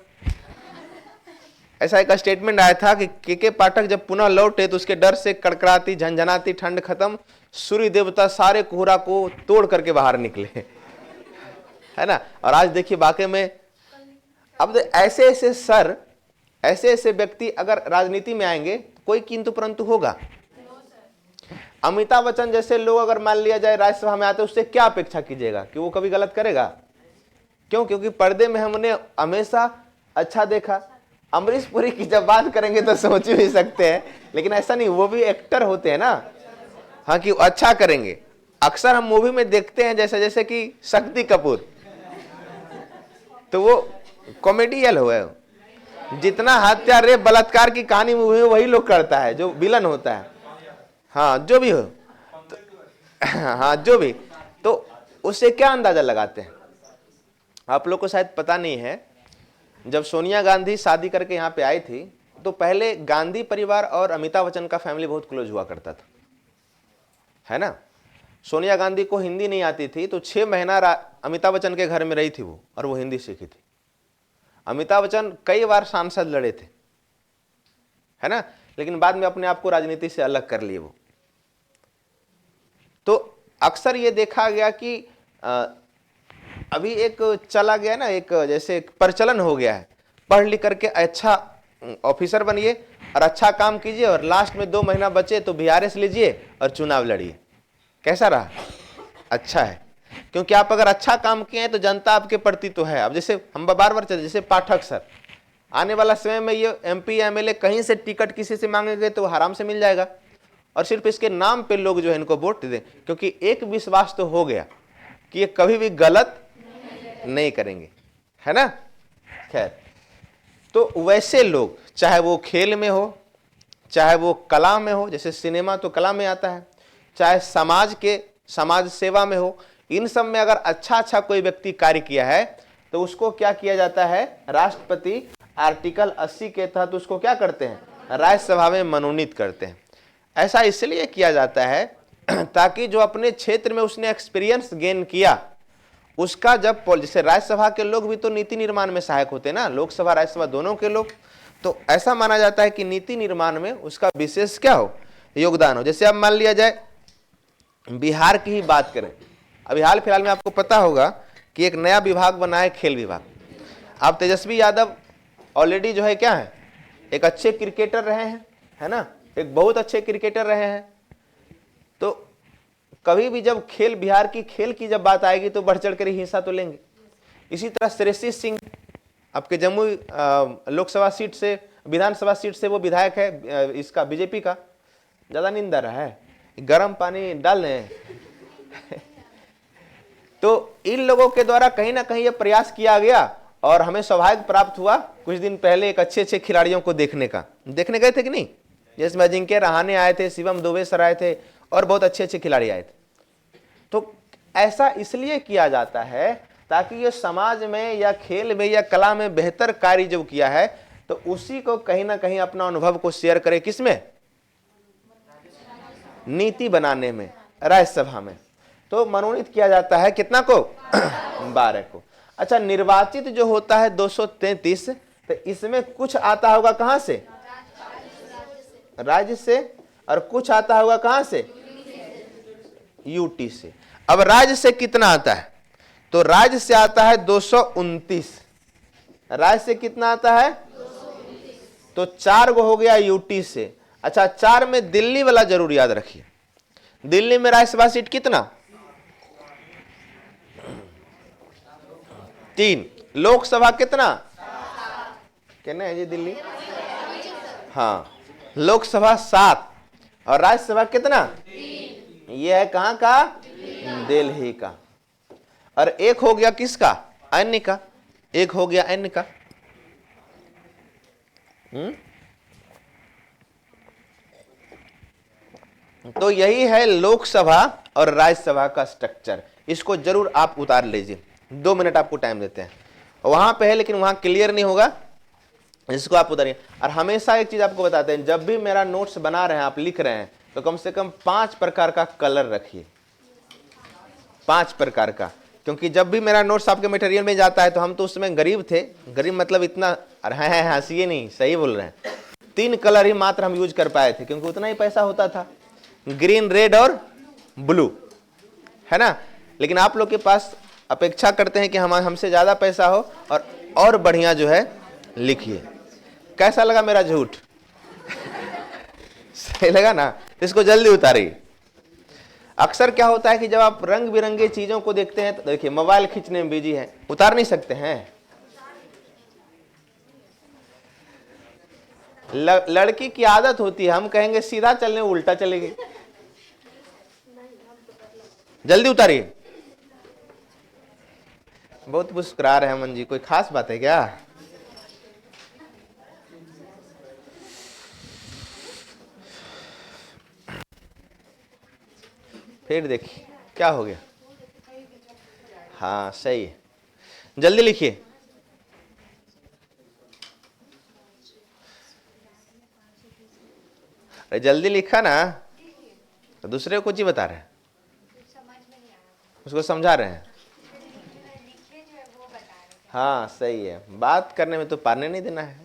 ऐसा एक स्टेटमेंट आया था कि के पाठक जब पुनः लौटे तो उसके डर से कड़कड़ाती झंझनाती ठंड खत्म, सूर्य देवता सारे कोहरा को तोड़ करके बाहर निकले, है ना? और आज देखिए वाकई में, अब ऐसे ऐसे सर, ऐसे ऐसे व्यक्ति अगर राजनीति में आएंगे तो कोई किंतु परंतु होगा। अमिताभ बच्चन जैसे लोग अगर मान लिया जाए राज्यसभा में आते, उससे क्या अपेक्षा कीजिएगा कि वो कभी गलत करेगा? क्यों? क्योंकि पर्दे में हमने हमेशा अच्छा देखा। अमरीश पुरी की जब बात करेंगे तो सोच भी सकते हैं, लेकिन ऐसा नहीं, वो भी एक्टर होते हैं ना, हाँ, कि अच्छा करेंगे। अक्सर हम मूवी में देखते हैं जैसे कि शक्ति कपूर, तो वो कॉमेडियन हुआ, जितना हत्या रेप बलात्कार की कहानी मूवी में वही लोग करता है जो विलन होता है। हाँ, जो भी हो तो, हाँ जो भी, तो उससे क्या अंदाजा लगाते हैं? आप लोग को शायद पता नहीं है, जब सोनिया गांधी शादी करके यहाँ पे आई थी तो पहले गांधी परिवार और अमिताभ बच्चन का फैमिली बहुत क्लोज हुआ करता था, है ना? सोनिया गांधी को हिंदी नहीं आती थी तो 6 महीना अमिताभ बच्चन के घर में रही थी वो, और वो हिंदी सीखी थी। अमिताभ बच्चन कई बार सांसद लड़े थे, है ना, लेकिन बाद में अपने आप को राजनीति से अलग कर लिए वो। तो अक्सर ये देखा गया कि अभी एक चला गया ना, एक जैसे एक प्रचलन हो गया है, पढ़ लिख करके अच्छा ऑफिसर बनिए और अच्छा काम कीजिए और लास्ट में 2 महीना बचे तो वीआरएस लीजिए और चुनाव लड़िए। कैसा रहा? अच्छा है, क्योंकि आप अगर अच्छा काम किए हैं तो जनता आपके प्रति तो है। अब जैसे हम बार बार चलते, जैसे पाठक सर, आने वाला समय में ये एमपी एमएलए कहीं से टिकट किसी से मांगेंगे तो आराम से मिल जाएगा, और सिर्फ इसके नाम पे लोग जो है इनको वोट दें, क्योंकि एक विश्वास तो हो गया कि ये कभी भी गलत नहीं करेंगे, है ना। खैर, तो वैसे लोग, चाहे वो खेल में हो, चाहे वो कला में हो, जैसे सिनेमा तो कला में आता है, चाहे समाज सेवा में हो, इन सब में अगर अच्छा कोई व्यक्ति कार्य किया है तो उसको क्या किया जाता है? राष्ट्रपति आर्टिकल 80 के तहत उसको क्या करते हैं? राज्यसभा में मनोनीत करते हैं। ऐसा इसलिए किया जाता है ताकि जो अपने क्षेत्र में उसने एक्सपीरियंस गेन किया, उसका जब जैसे राज्यसभा के लोग भी तो नीति निर्माण में सहायक होते हैं ना, लोकसभा राज्यसभा दोनों के लोग, तो ऐसा माना जाता है कि नीति निर्माण में उसका विशेष क्या हो? योगदान हो। जैसे अब मान लिया जाए बिहार की ही बात करें, अभी हाल फिलहाल में आपको पता होगा कि एक नया विभाग बना है, खेल विभाग। आप तेजस्वी यादव ऑलरेडी जो है क्या है? एक अच्छे क्रिकेटर रहे हैं, है ना, एक बहुत अच्छे क्रिकेटर रहे हैं। तो कभी भी जब बिहार की खेल की जब बात आएगी तो बढ़ चढ़ कर हिस्सा तो लेंगे। इसी तरह श्रेयसी सिंह आपके जम्मू लोकसभा सीट से, विधानसभा सीट से वो विधायक है, इसका बीजेपी का, ज्यादा निंदा रहा है, गर्म पानी डाल रहे हैं तो इन लोगों के द्वारा कहीं ना कहीं ये प्रयास किया गया और हमें सौभाग्य प्राप्त हुआ कुछ दिन पहले एक अच्छे खिलाड़ियों को देखने गए थे कि नहीं, जिसमें अजिंक्य रहाणे आए थे, शिवम दुबे सर आए थे और बहुत अच्छे खिलाड़ी आए थे। तो ऐसा इसलिए किया जाता है ताकि ये समाज में या खेल में या कला में बेहतर कार्य जो किया है तो उसी को कहीं ना कहीं अपना अनुभव को शेयर करे, किसमें? नीति बनाने में, राज्यसभा में। तो मनोनीत किया जाता है कितना को? 12 को। अच्छा, निर्वाचित जो होता है 233, तो इसमें कुछ आता होगा कहां से? राज्य से, और कुछ आता होगा कहां से? यूटी से। अब राज्य से कितना आता है? तो राज्य से आता है 229। राज्य से कितना आता है? 229। तो 4 गो हो गया यूटी से। अच्छा, 4 में दिल्ली वाला जरूर याद रखिए। दिल्ली में राज्यसभा सीट कितना? 3। लोकसभा कितना? कितना है जी दिल्ली? हाँ, लोकसभा 7 और राज्यसभा कितना? 3। यह है कहां का? दिल्ली का। और एक हो गया किसका? अन्य का। एक हो गया अन्य का। तो यही है लोकसभा और राज्यसभा का स्ट्रक्चर। इसको जरूर आप उतार लीजिए, 2 मिनट आपको टाइम देते हैं। वहां पे है लेकिन वहां क्लियर नहीं होगा, इसको आप उतारिए। और हमेशा एक चीज आपको बताते हैं, जब भी मेरा नोट्स बना रहे हैं, आप लिख रहे हैं, तो कम से कम 5 प्रकार का कलर रखिए, 5 प्रकार का। क्योंकि जब भी मेरा नोट्स आपके मटेरियल में जाता है, तो हम तो उस समय गरीब थे, गरीब मतलब इतना, अरे हंसिए नहीं, सही बोल रहे हैं, 3 कलर ही मात्र हम यूज कर पाए थे, क्योंकि उतना ही पैसा होता था, ग्रीन, रेड और ब्लू, है ना। लेकिन आप लोग के पास अपेक्षा करते हैं कि हमसे ज्यादा पैसा हो और बढ़िया जो है लिखिए। कैसा लगा मेरा झूठ? सही लगा ना? इसको जल्दी उतारिए। अक्सर क्या होता है कि जब आप रंग बिरंगे चीजों को देखते हैं, तो देखिए मोबाइल खींचने में बिजी है, उतार नहीं सकते हैं। लड़की की आदत होती है, हम कहेंगे सीधा चलने, उल्टा चलेगी। जल्दी उतारिए। बहुत मुस्कुरा रहे हैं अमन जी, कोई खास बात है क्या? फिर देखिए क्या हो गया। हाँ सही है, जल्दी लिखिए। अरे जल्दी लिखा ना, तो दूसरे को कुछ ही बता रहे हैं, उसको समझा रहे हैं। हाँ सही है, बात करने में तो पारने नहीं देना है।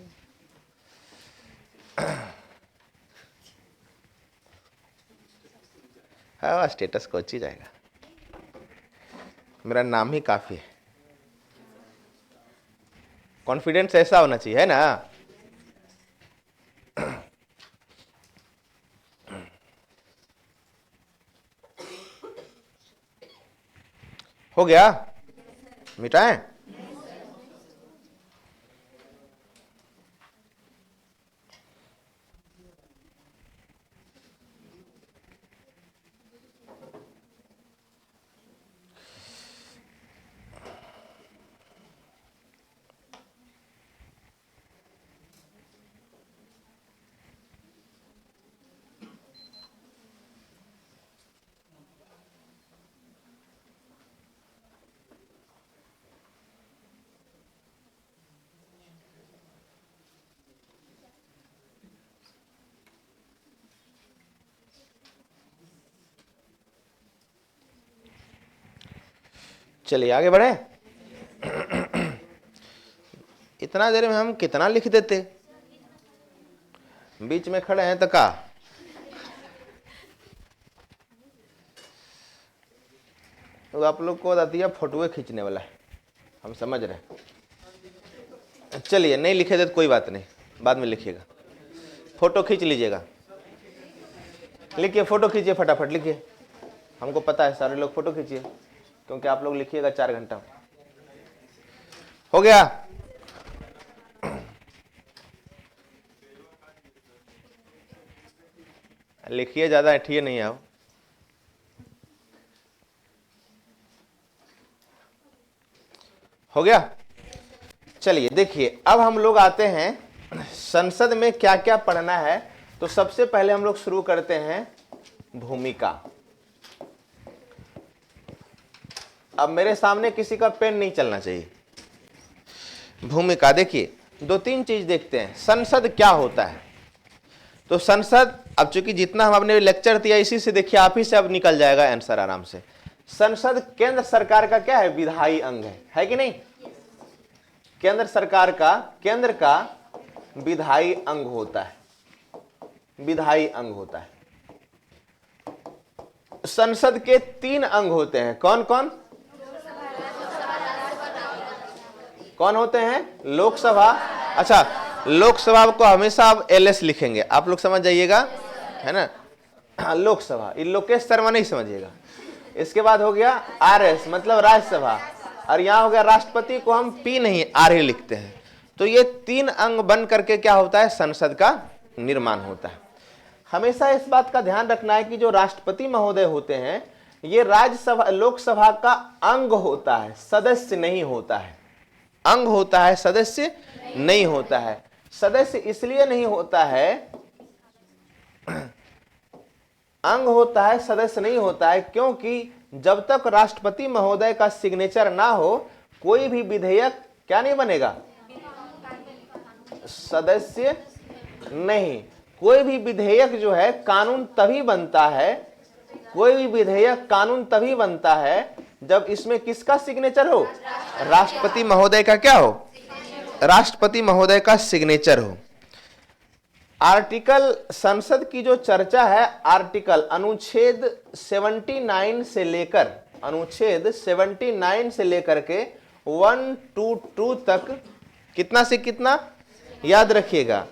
हाँ, स्टेटस को अच्छी जाएगा, मेरा नाम ही काफी है। कॉन्फिडेंस ऐसा होना चाहिए, है ना। हो गया, मिटाएं। चलिए आगे बढ़े। इतना देर में हम कितना लिख देते, बीच में खड़े हैं तो का। तो आप लोग को आती है फोटोए खींचने वाला है, हम समझ रहे हैं। चलिए नहीं लिखे थे तो कोई बात नहीं, बाद में लिखिएगा। फोटो खींच लीजिएगा, लिखिए, फोटो खींचिए, फटाफट लिखिए। हमको पता है सारे लोग फोटो खींचिए, क्योंकि आप लोग लिखिएगा 4 घंटा। हो गया। लिखिए, ज्यादा ऐठिए नहीं आओ। हो गया। चलिए देखिए, अब हम लोग आते हैं संसद में क्या क्या पढ़ना है। तो सबसे पहले हम लोग शुरू करते हैं भूमिका। अब मेरे सामने किसी का पेन नहीं चलना चाहिए। भूमिका देखिए, 2-3 चीज देखते हैं। संसद क्या होता है? तो संसद, अब चूंकि जितना हम अपने लेक्चर दिया इसी से देखिए, आप ही से अब निकल जाएगा आंसर आराम से। संसद केंद्र सरकार का क्या है? विधायी अंग है कि नहीं? केंद्र सरकार का, केंद्र का विधायी अंग होता है, विधायी अंग होता है। संसद के 3 अंग होते हैं। कौन कौन कौन होते हैं? लोकसभा। अच्छा, लोकसभा को हमेशा आप LS लिखेंगे, आप लोग समझ जाइएगा, है ना। लोकसभा, ये लोकेश शर्मा नहीं समझिएगा। इसके बाद हो गया RS, मतलब राज्यसभा, और यहां हो गया राष्ट्रपति को हम P नहीं R ही लिखते हैं। तो ये 3 अंग बन करके क्या होता है? संसद का निर्माण होता है। हमेशा इस बात का ध्यान रखना है कि जो राष्ट्रपति महोदय होते हैं, ये राज्यसभा, लोकसभा का अंग होता है, सदस्य नहीं होता है। अंग होता है, सदस्य नहीं होता है। सदस्य इसलिए नहीं होता है, अंग होता है, सदस्य नहीं होता है, क्योंकि जब तक राष्ट्रपति महोदय का सिग्नेचर ना हो, कोई भी विधेयक क्या नहीं बनेगा? सदस्य नहीं। कोई भी विधेयक जो है कानून तभी बनता है, कोई भी विधेयक कानून तभी बनता है जब इसमें किसका सिग्नेचर हो? राष्ट्रपति महोदय का क्या हो? राष्ट्रपति महोदय का सिग्नेचर हो। आर्टिकल, संसद की जो चर्चा है, आर्टिकल अनुच्छेद 79 से लेकर, अनुच्छेद 79 से लेकर के 122 तक, कितना से कितना याद रखिएगा,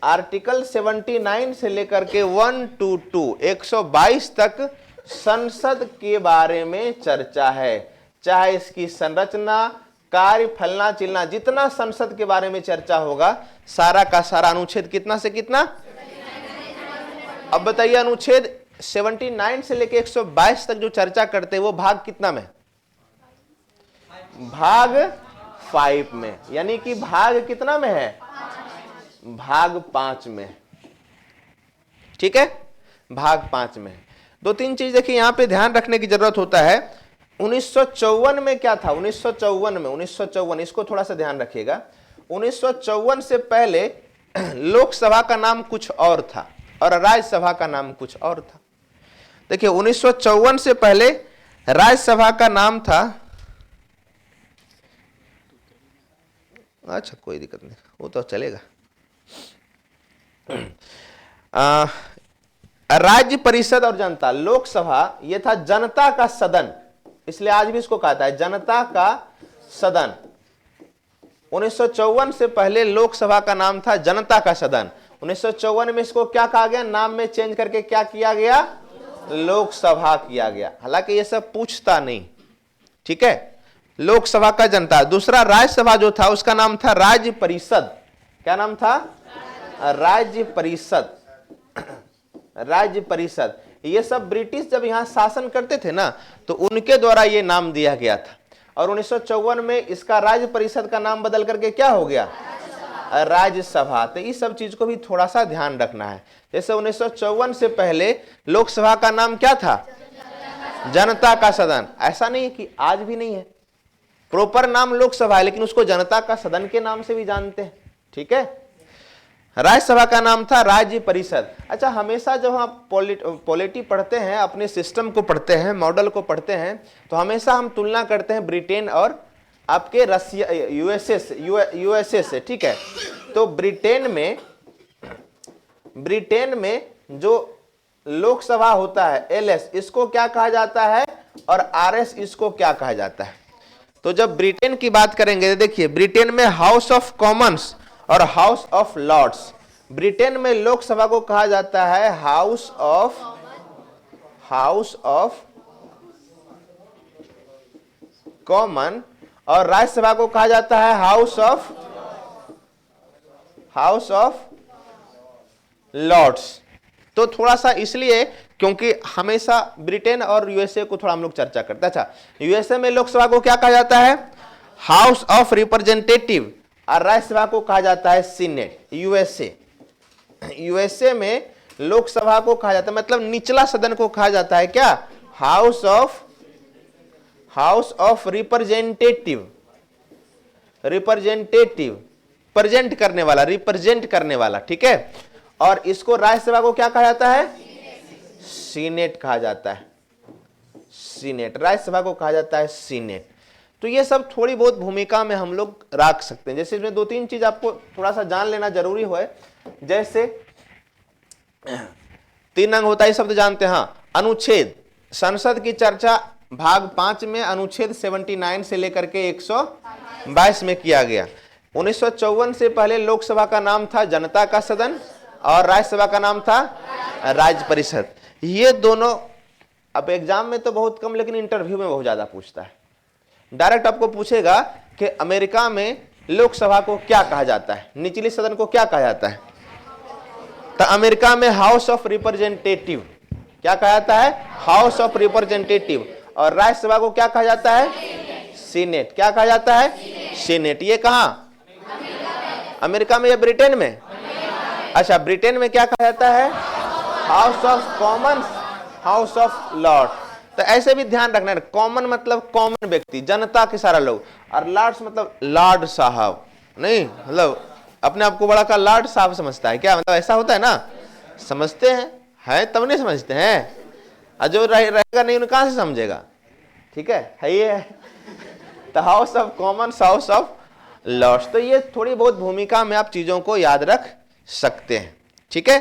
आर्टिकल 79 से लेकर के 122 122 तक संसद के बारे में चर्चा है। चाहे इसकी संरचना, कार्य, फलना चिलना, जितना संसद के बारे में चर्चा होगा, सारा का सारा अनुच्छेद कितना से कितना। अब बताइए, अनुच्छेद 79 से लेकर 122 तक जो चर्चा करते हैं वो भाग कितना में? भाग 5 में, यानी कि भाग कितना में है? भाग 5 में। ठीक है, भाग 5 में। 2-3 चीज देखिए यहां पे ध्यान रखने की जरूरत होता है। 1954 में क्या था? 1954, इसको थोड़ा सा ध्यान रखिएगा। 1954 से पहले लोकसभा का नाम कुछ और था और राज्यसभा का नाम कुछ और था। देखिए 1954 से पहले राज्यसभा का नाम था, अच्छा कोई दिक्कत नहीं, वो तो चलेगा, राज्य परिषद और जनता। लोकसभा ये था जनता का सदन, इसलिए आज भी इसको कहता है जनता का सदन। 1954 से पहले लोकसभा का नाम था जनता का सदन। 1954 में इसको क्या कहा गया, नाम में चेंज करके क्या किया गया, लोकसभा किया गया। हालांकि ये सब पूछता नहीं, ठीक है। लोकसभा का जनता। दूसरा राज्यसभा जो था उसका नाम था राज्य परिषद। क्या नाम था, राज्य परिषद। राज्य परिषद। ये सब ब्रिटिश जब यहां शासन करते थे ना, तो उनके द्वारा ये नाम दिया गया था। और 1954 में इसका राज्य परिषद का नाम बदल करके क्या हो गया, राज्यसभा। तो इस सब चीज को भी थोड़ा सा ध्यान रखना है। जैसे 1954 से पहले लोकसभा का नाम क्या था, जनता का सदन। ऐसा नहीं है कि आज भी नहीं है, प्रॉपर नाम लोकसभा है, लेकिन उसको जनता का सदन के नाम से भी जानते हैं, ठीक है। राज्यसभा का नाम था राज्य परिषद। अच्छा, हमेशा जब हम पॉलिटी पढ़ते हैं, अपने सिस्टम को पढ़ते हैं, मॉडल को पढ़ते हैं, तो हमेशा हम तुलना करते हैं ब्रिटेन और आपके रसिया, यूएसए से, ठीक है। तो ब्रिटेन में जो लोकसभा होता है एलएस, इसको क्या कहा जाता है, और आरएस इसको क्या कहा जाता है। तो जब ब्रिटेन की बात करेंगे, देखिए ब्रिटेन में हाउस ऑफ कॉमन्स और हाउस ऑफ लॉर्ड्स। ब्रिटेन में लोकसभा को कहा जाता है हाउस ऑफ कॉमन, और राज्यसभा को कहा जाता है हाउस ऑफ लॉर्ड्स। तो थोड़ा सा इसलिए क्योंकि हमेशा ब्रिटेन और यूएसए को थोड़ा हम लोग चर्चा करते हैं। अच्छा, यूएसए में लोकसभा को क्या कहा जाता है, हाउस ऑफ रिप्रेजेंटेटिव, और राज्यसभा को कहा जाता है सीनेट। यूएसए में लोकसभा को कहा जाता है, मतलब निचला सदन को कहा जाता है क्या, हाउस ऑफ रिप्रेजेंटेटिव, प्रेजेंट करने वाला, ठीक है। और इसको राज्यसभा को क्या कहा जाता है, सीनेट कहा जाता है, सीनेट। राज्यसभा को कहा जाता है सीनेट। तो ये सब थोड़ी बहुत भूमिका में हम लोग रख सकते हैं। जैसे इसमें 2-3 चीज आपको थोड़ा सा जान लेना जरूरी है। जैसे 3 अंग होता है, शब्द जानते हैं। हाँ, अनुच्छेद। संसद की चर्चा भाग 5 में अनुच्छेद 79 से लेकर के 122 में किया गया। 1954 से पहले लोकसभा का नाम था जनता का सदन और राज्यसभा का नाम था राज्य परिषद। ये दोनों अब एग्जाम में तो बहुत कम, लेकिन इंटरव्यू में बहुत ज्यादा पूछता है। डायरेक्ट आपको पूछेगा कि अमेरिका में लोकसभा को क्या कहा जाता है, निचली सदन को क्या कहा जाता है। तो अमेरिका में हाउस ऑफ रिप्रेजेंटेटिव क्या कहा जाता है, हाउस ऑफ रिप्रेजेंटेटिव। और राज्यसभा को क्या कहा जाता है, सीनेट। क्या कहा जाता है, सीनेट। ये कहां, अमेरिका में या ब्रिटेन में। अच्छा, ब्रिटेन में क्या कहा जाता है, house of Commons, House of Lord. तो ऐसे भी ध्यान रखना है, कॉमन मतलब कॉमन व्यक्ति, जनता के सारा लोग, और लॉर्ड्स मतलब लॉर्ड साहब नहीं, मतलब अपने आप को बड़ा का लॉर्ड साहब समझता है क्या, मतलब ऐसा होता है ना, समझते हैं, है तब नहीं समझते हैं, और जो रहेगा नहीं उन्हें कहां से समझेगा, ठीक है ये है। तो House of Commons, House of Lords. तो ये थोड़ी बहुत भूमिका में आप चीजों को याद रख सकते हैं, ठीक है।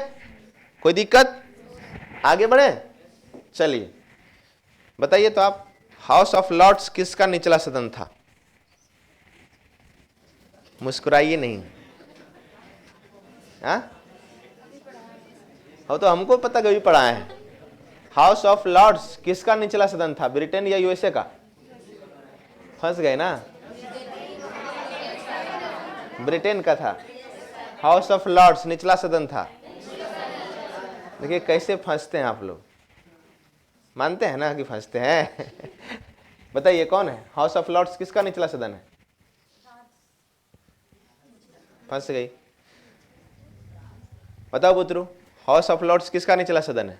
कोई दिक्कत, आगे बढ़े, चलिए बताइए। तो आप, हाउस ऑफ लॉर्ड्स किसका निचला सदन था, मुस्कुराइए नहीं, हाँ हो तो हमको पता, कभी पढ़ा है। हाउस ऑफ लॉर्ड्स किसका निचला सदन था, ब्रिटेन या यूएसए का। फंस गए ना, ब्रिटेन का था। हाउस ऑफ लॉर्ड्स निचला सदन था। देखिए कैसे फंसते हैं आप लोग, मानते हैं ना कि फंसते हैं। बताइए कौन है, हाउस ऑफ लॉर्ड्स किसका निचला सदन है, फंस गई। बताओ बुतरू, हाउस ऑफ लॉर्ड्स किसका निचला सदन है,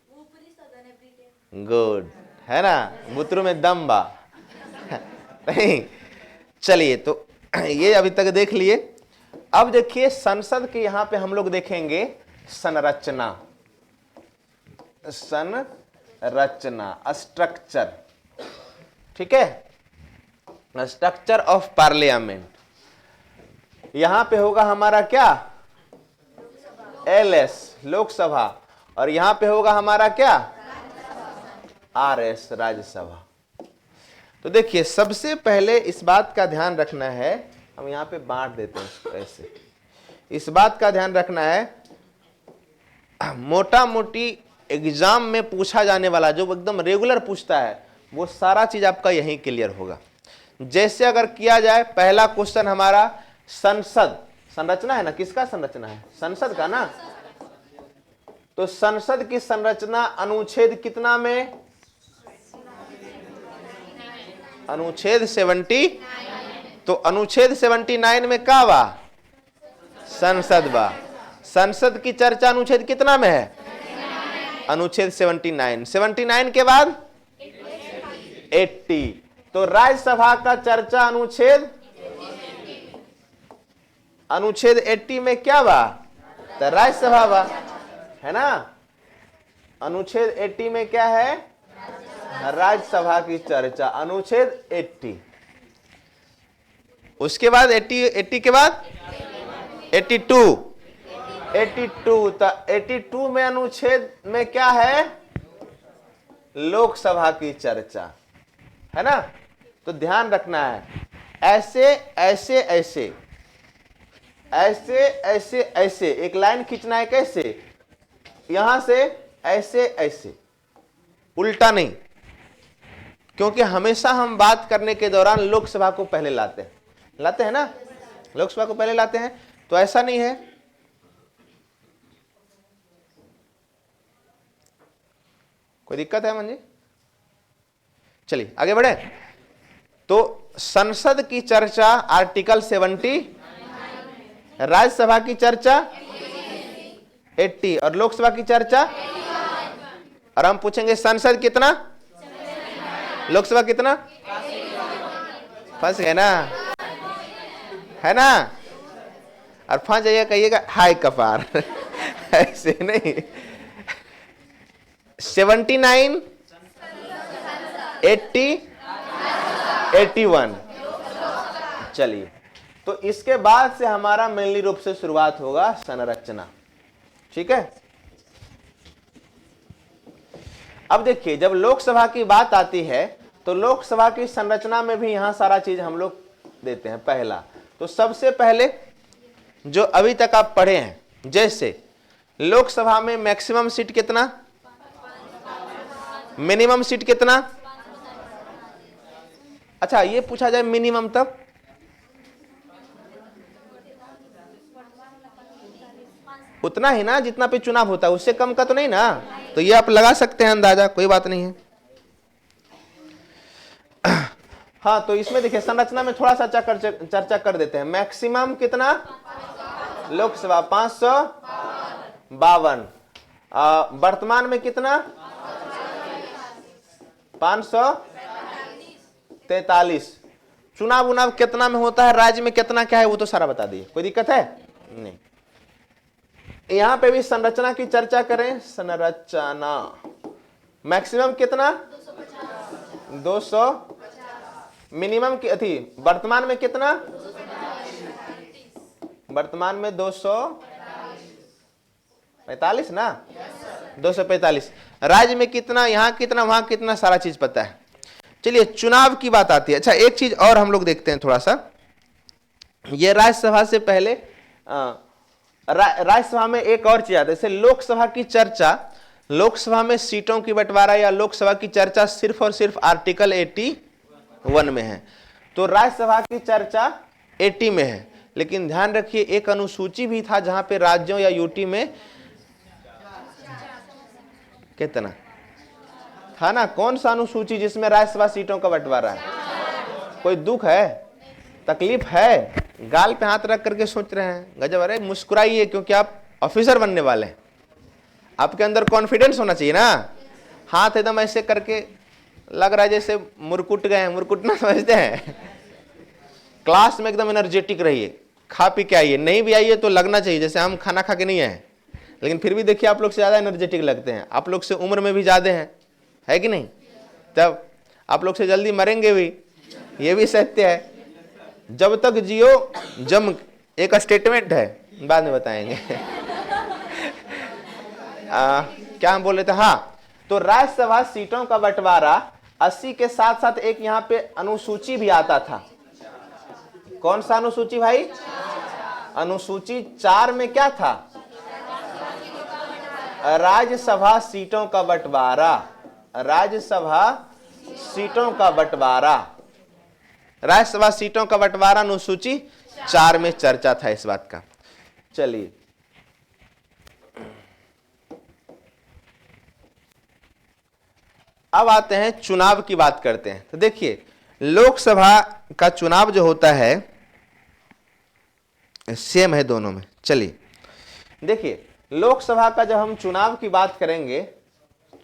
ऊपरी सदन है ब्रिटेन। गुड है ना, बुतरू में दम बा। नहीं, चलिए तो ये अभी तक देख लिए। अब देखिए संसद के यहां पे हम लोग देखेंगे संरचना, स्ट्रक्चर, ठीक है, स्ट्रक्चर ऑफ पार्लियामेंट। यहां पे होगा हमारा क्या, एलएस लोकसभा, और यहां पे होगा हमारा क्या, आरएस राज्यसभा। तो देखिए सबसे पहले इस बात का ध्यान रखना है, हम यहाँ पे बांट देते हैं इसको ऐसे। इस बात का ध्यान रखना है, मोटा मोटी एग्जाम में पूछा जाने वाला जो एकदम रेगुलर पूछता है वो सारा चीज आपका यहीं क्लियर होगा। जैसे अगर किया जाए, पहला क्वेश्चन हमारा संसद, संरचना है ना, किसका संरचना है? संसद का ना। तो संसद की संरचना अनुच्छेद कितना में? अनुच्छेद 70। तो अनुच्छेद 79 में का बा? संसद बा। संसद की चर्चा अनुच्छेद कितना में है? अनुच्छेद 79। 79 के बाद 80। तो राज्यसभा का चर्चा अनुच्छेद 80 में क्या बा? तो राज्यसभा बा, है ना। अनुच्छेद 80 में क्या है? राज्यसभा की चर्चा, अनुच्छेद 80। उसके बाद 80 के बाद 82। 82। तो 82 में अनुच्छेद में क्या है? लोकसभा की चर्चा, है ना। तो ध्यान रखना है, ऐसे ऐसे ऐसे ऐसे ऐसे ऐसे एक लाइन खींचना है। कैसे? यहां से ऐसे ऐसे, उल्टा नहीं, क्योंकि हमेशा हम बात करने के दौरान लोकसभा को पहले लाते हैं ना, लोकसभा को पहले लाते हैं। तो ऐसा नहीं है, कोई दिक्कत है मंजी? चलिए आगे बढ़े। तो संसद की चर्चा आर्टिकल 70, राज्यसभा की चर्चा 80 और लोकसभा की चर्चा। और हम पूछेंगे संसद कितना, लोकसभा कितना? फंस गए ना, है ना। और फंस जाइए, कहिएगा हाय कपार ऐसे नहीं। 79, 80, 81। चलिए, तो इसके बाद से हमारा मेनली रूप से शुरुआत होगा संरचना, ठीक है। अब देखिए, जब लोकसभा की बात आती है तो लोकसभा की संरचना में भी यहां सारा चीज हम लोग देते हैं। पहला तो सबसे पहले जो अभी तक आप पढ़े हैं, जैसे लोकसभा में मैक्सिमम सीट कितना, मिनिमम सीट कितना। अच्छा, ये पूछा जाए मिनिमम तब उतना ही ना जितना पे चुनाव होता है, उससे कम का तो नहीं ना। तो ये आप लगा सकते हैं अंदाजा, कोई बात नहीं है। हाँ, तो इसमें देखिए संरचना में थोड़ा सा चर्चा कर देते हैं। मैक्सिमम कितना? लोकसभा 552। वर्तमान में कितना? 543। चुनाव उनाव कितना में होता है, राज्य में कितना क्या है, वो तो सारा बता दिए, कोई दिक्कत है नहीं। यहां पे भी संरचना की चर्चा करें। संरचना मैक्सिमम कितना? 200। मिनिमम की थी, वर्तमान में कितना? वर्तमान में 245 ना, 245। राज्य में कितना, यहां कितना, वहां कितना, सारा चीज पता है। चलिए, चुनाव की बात आती है। अच्छा, एक चीज और हम लोग देखते हैं थोड़ा सा। ये राज्यसभा से पहले राज्यसभा में एक और चीज आता है, जैसे लोकसभा की चर्चा, लोकसभा में सीटों की बंटवारा या लोकसभा की चर्चा सिर्फ और सिर्फ आर्टिकल 81 में है। तो राज्यसभा की चर्चा 80 में है। लेकिन ध्यान रखिए, एक अनुसूची भी था जहां पे राज्यों या यूटी में कितना था ना। कौन सा अनुसूची जिसमें राज्यसभा सीटों का बंटवारा है? कोई दुख है, तकलीफ है? गाल पे हाथ रख करके सोच रहे हैं, गजब। अरे मुस्कुराइए, क्योंकि आप ऑफिसर बनने वाले हैं। आपके अंदर कॉन्फिडेंस होना चाहिए ना। हाथ एकदम ऐसे करके लग रहा है जैसे मुरकुट गए हैं। मुरकुट ना समझते हैं। क्लास में एकदम एनर्जेटिक रहिए, खा पी के आइए। नहीं भी आइए तो लगना चाहिए जैसे हम खाना खा के नहीं आए, लेकिन फिर भी देखिए आप लोग से ज्यादा एनर्जेटिक लगते हैं। आप लोग से उम्र में भी ज्यादा हैं, है कि नहीं? तब आप लोग से जल्दी मरेंगे भी, ये भी सत्य है। जब तक जियो जम, एक स्टेटमेंट है, बाद में बताएंगे। क्या हम बोल रहे थे? हाँ, तो राज्यसभा सीटों का बंटवारा 80 के साथ साथ एक यहाँ पे अनुसूची भी आता था। कौन सा अनुसूची भाई? अनुसूची 4 में क्या था? राज्यसभा सीटों का बंटवारा। राज्यसभा सीटों का बंटवारा, राज्यसभा सीटों का बंटवारा अनुसूची 4 में चर्चा था इस बात का। चलिए अब आते हैं चुनाव की बात करते हैं। तो देखिए लोकसभा का चुनाव जो होता है सेम है दोनों में। चलिए देखिए लोकसभा का जब हम चुनाव की बात करेंगे,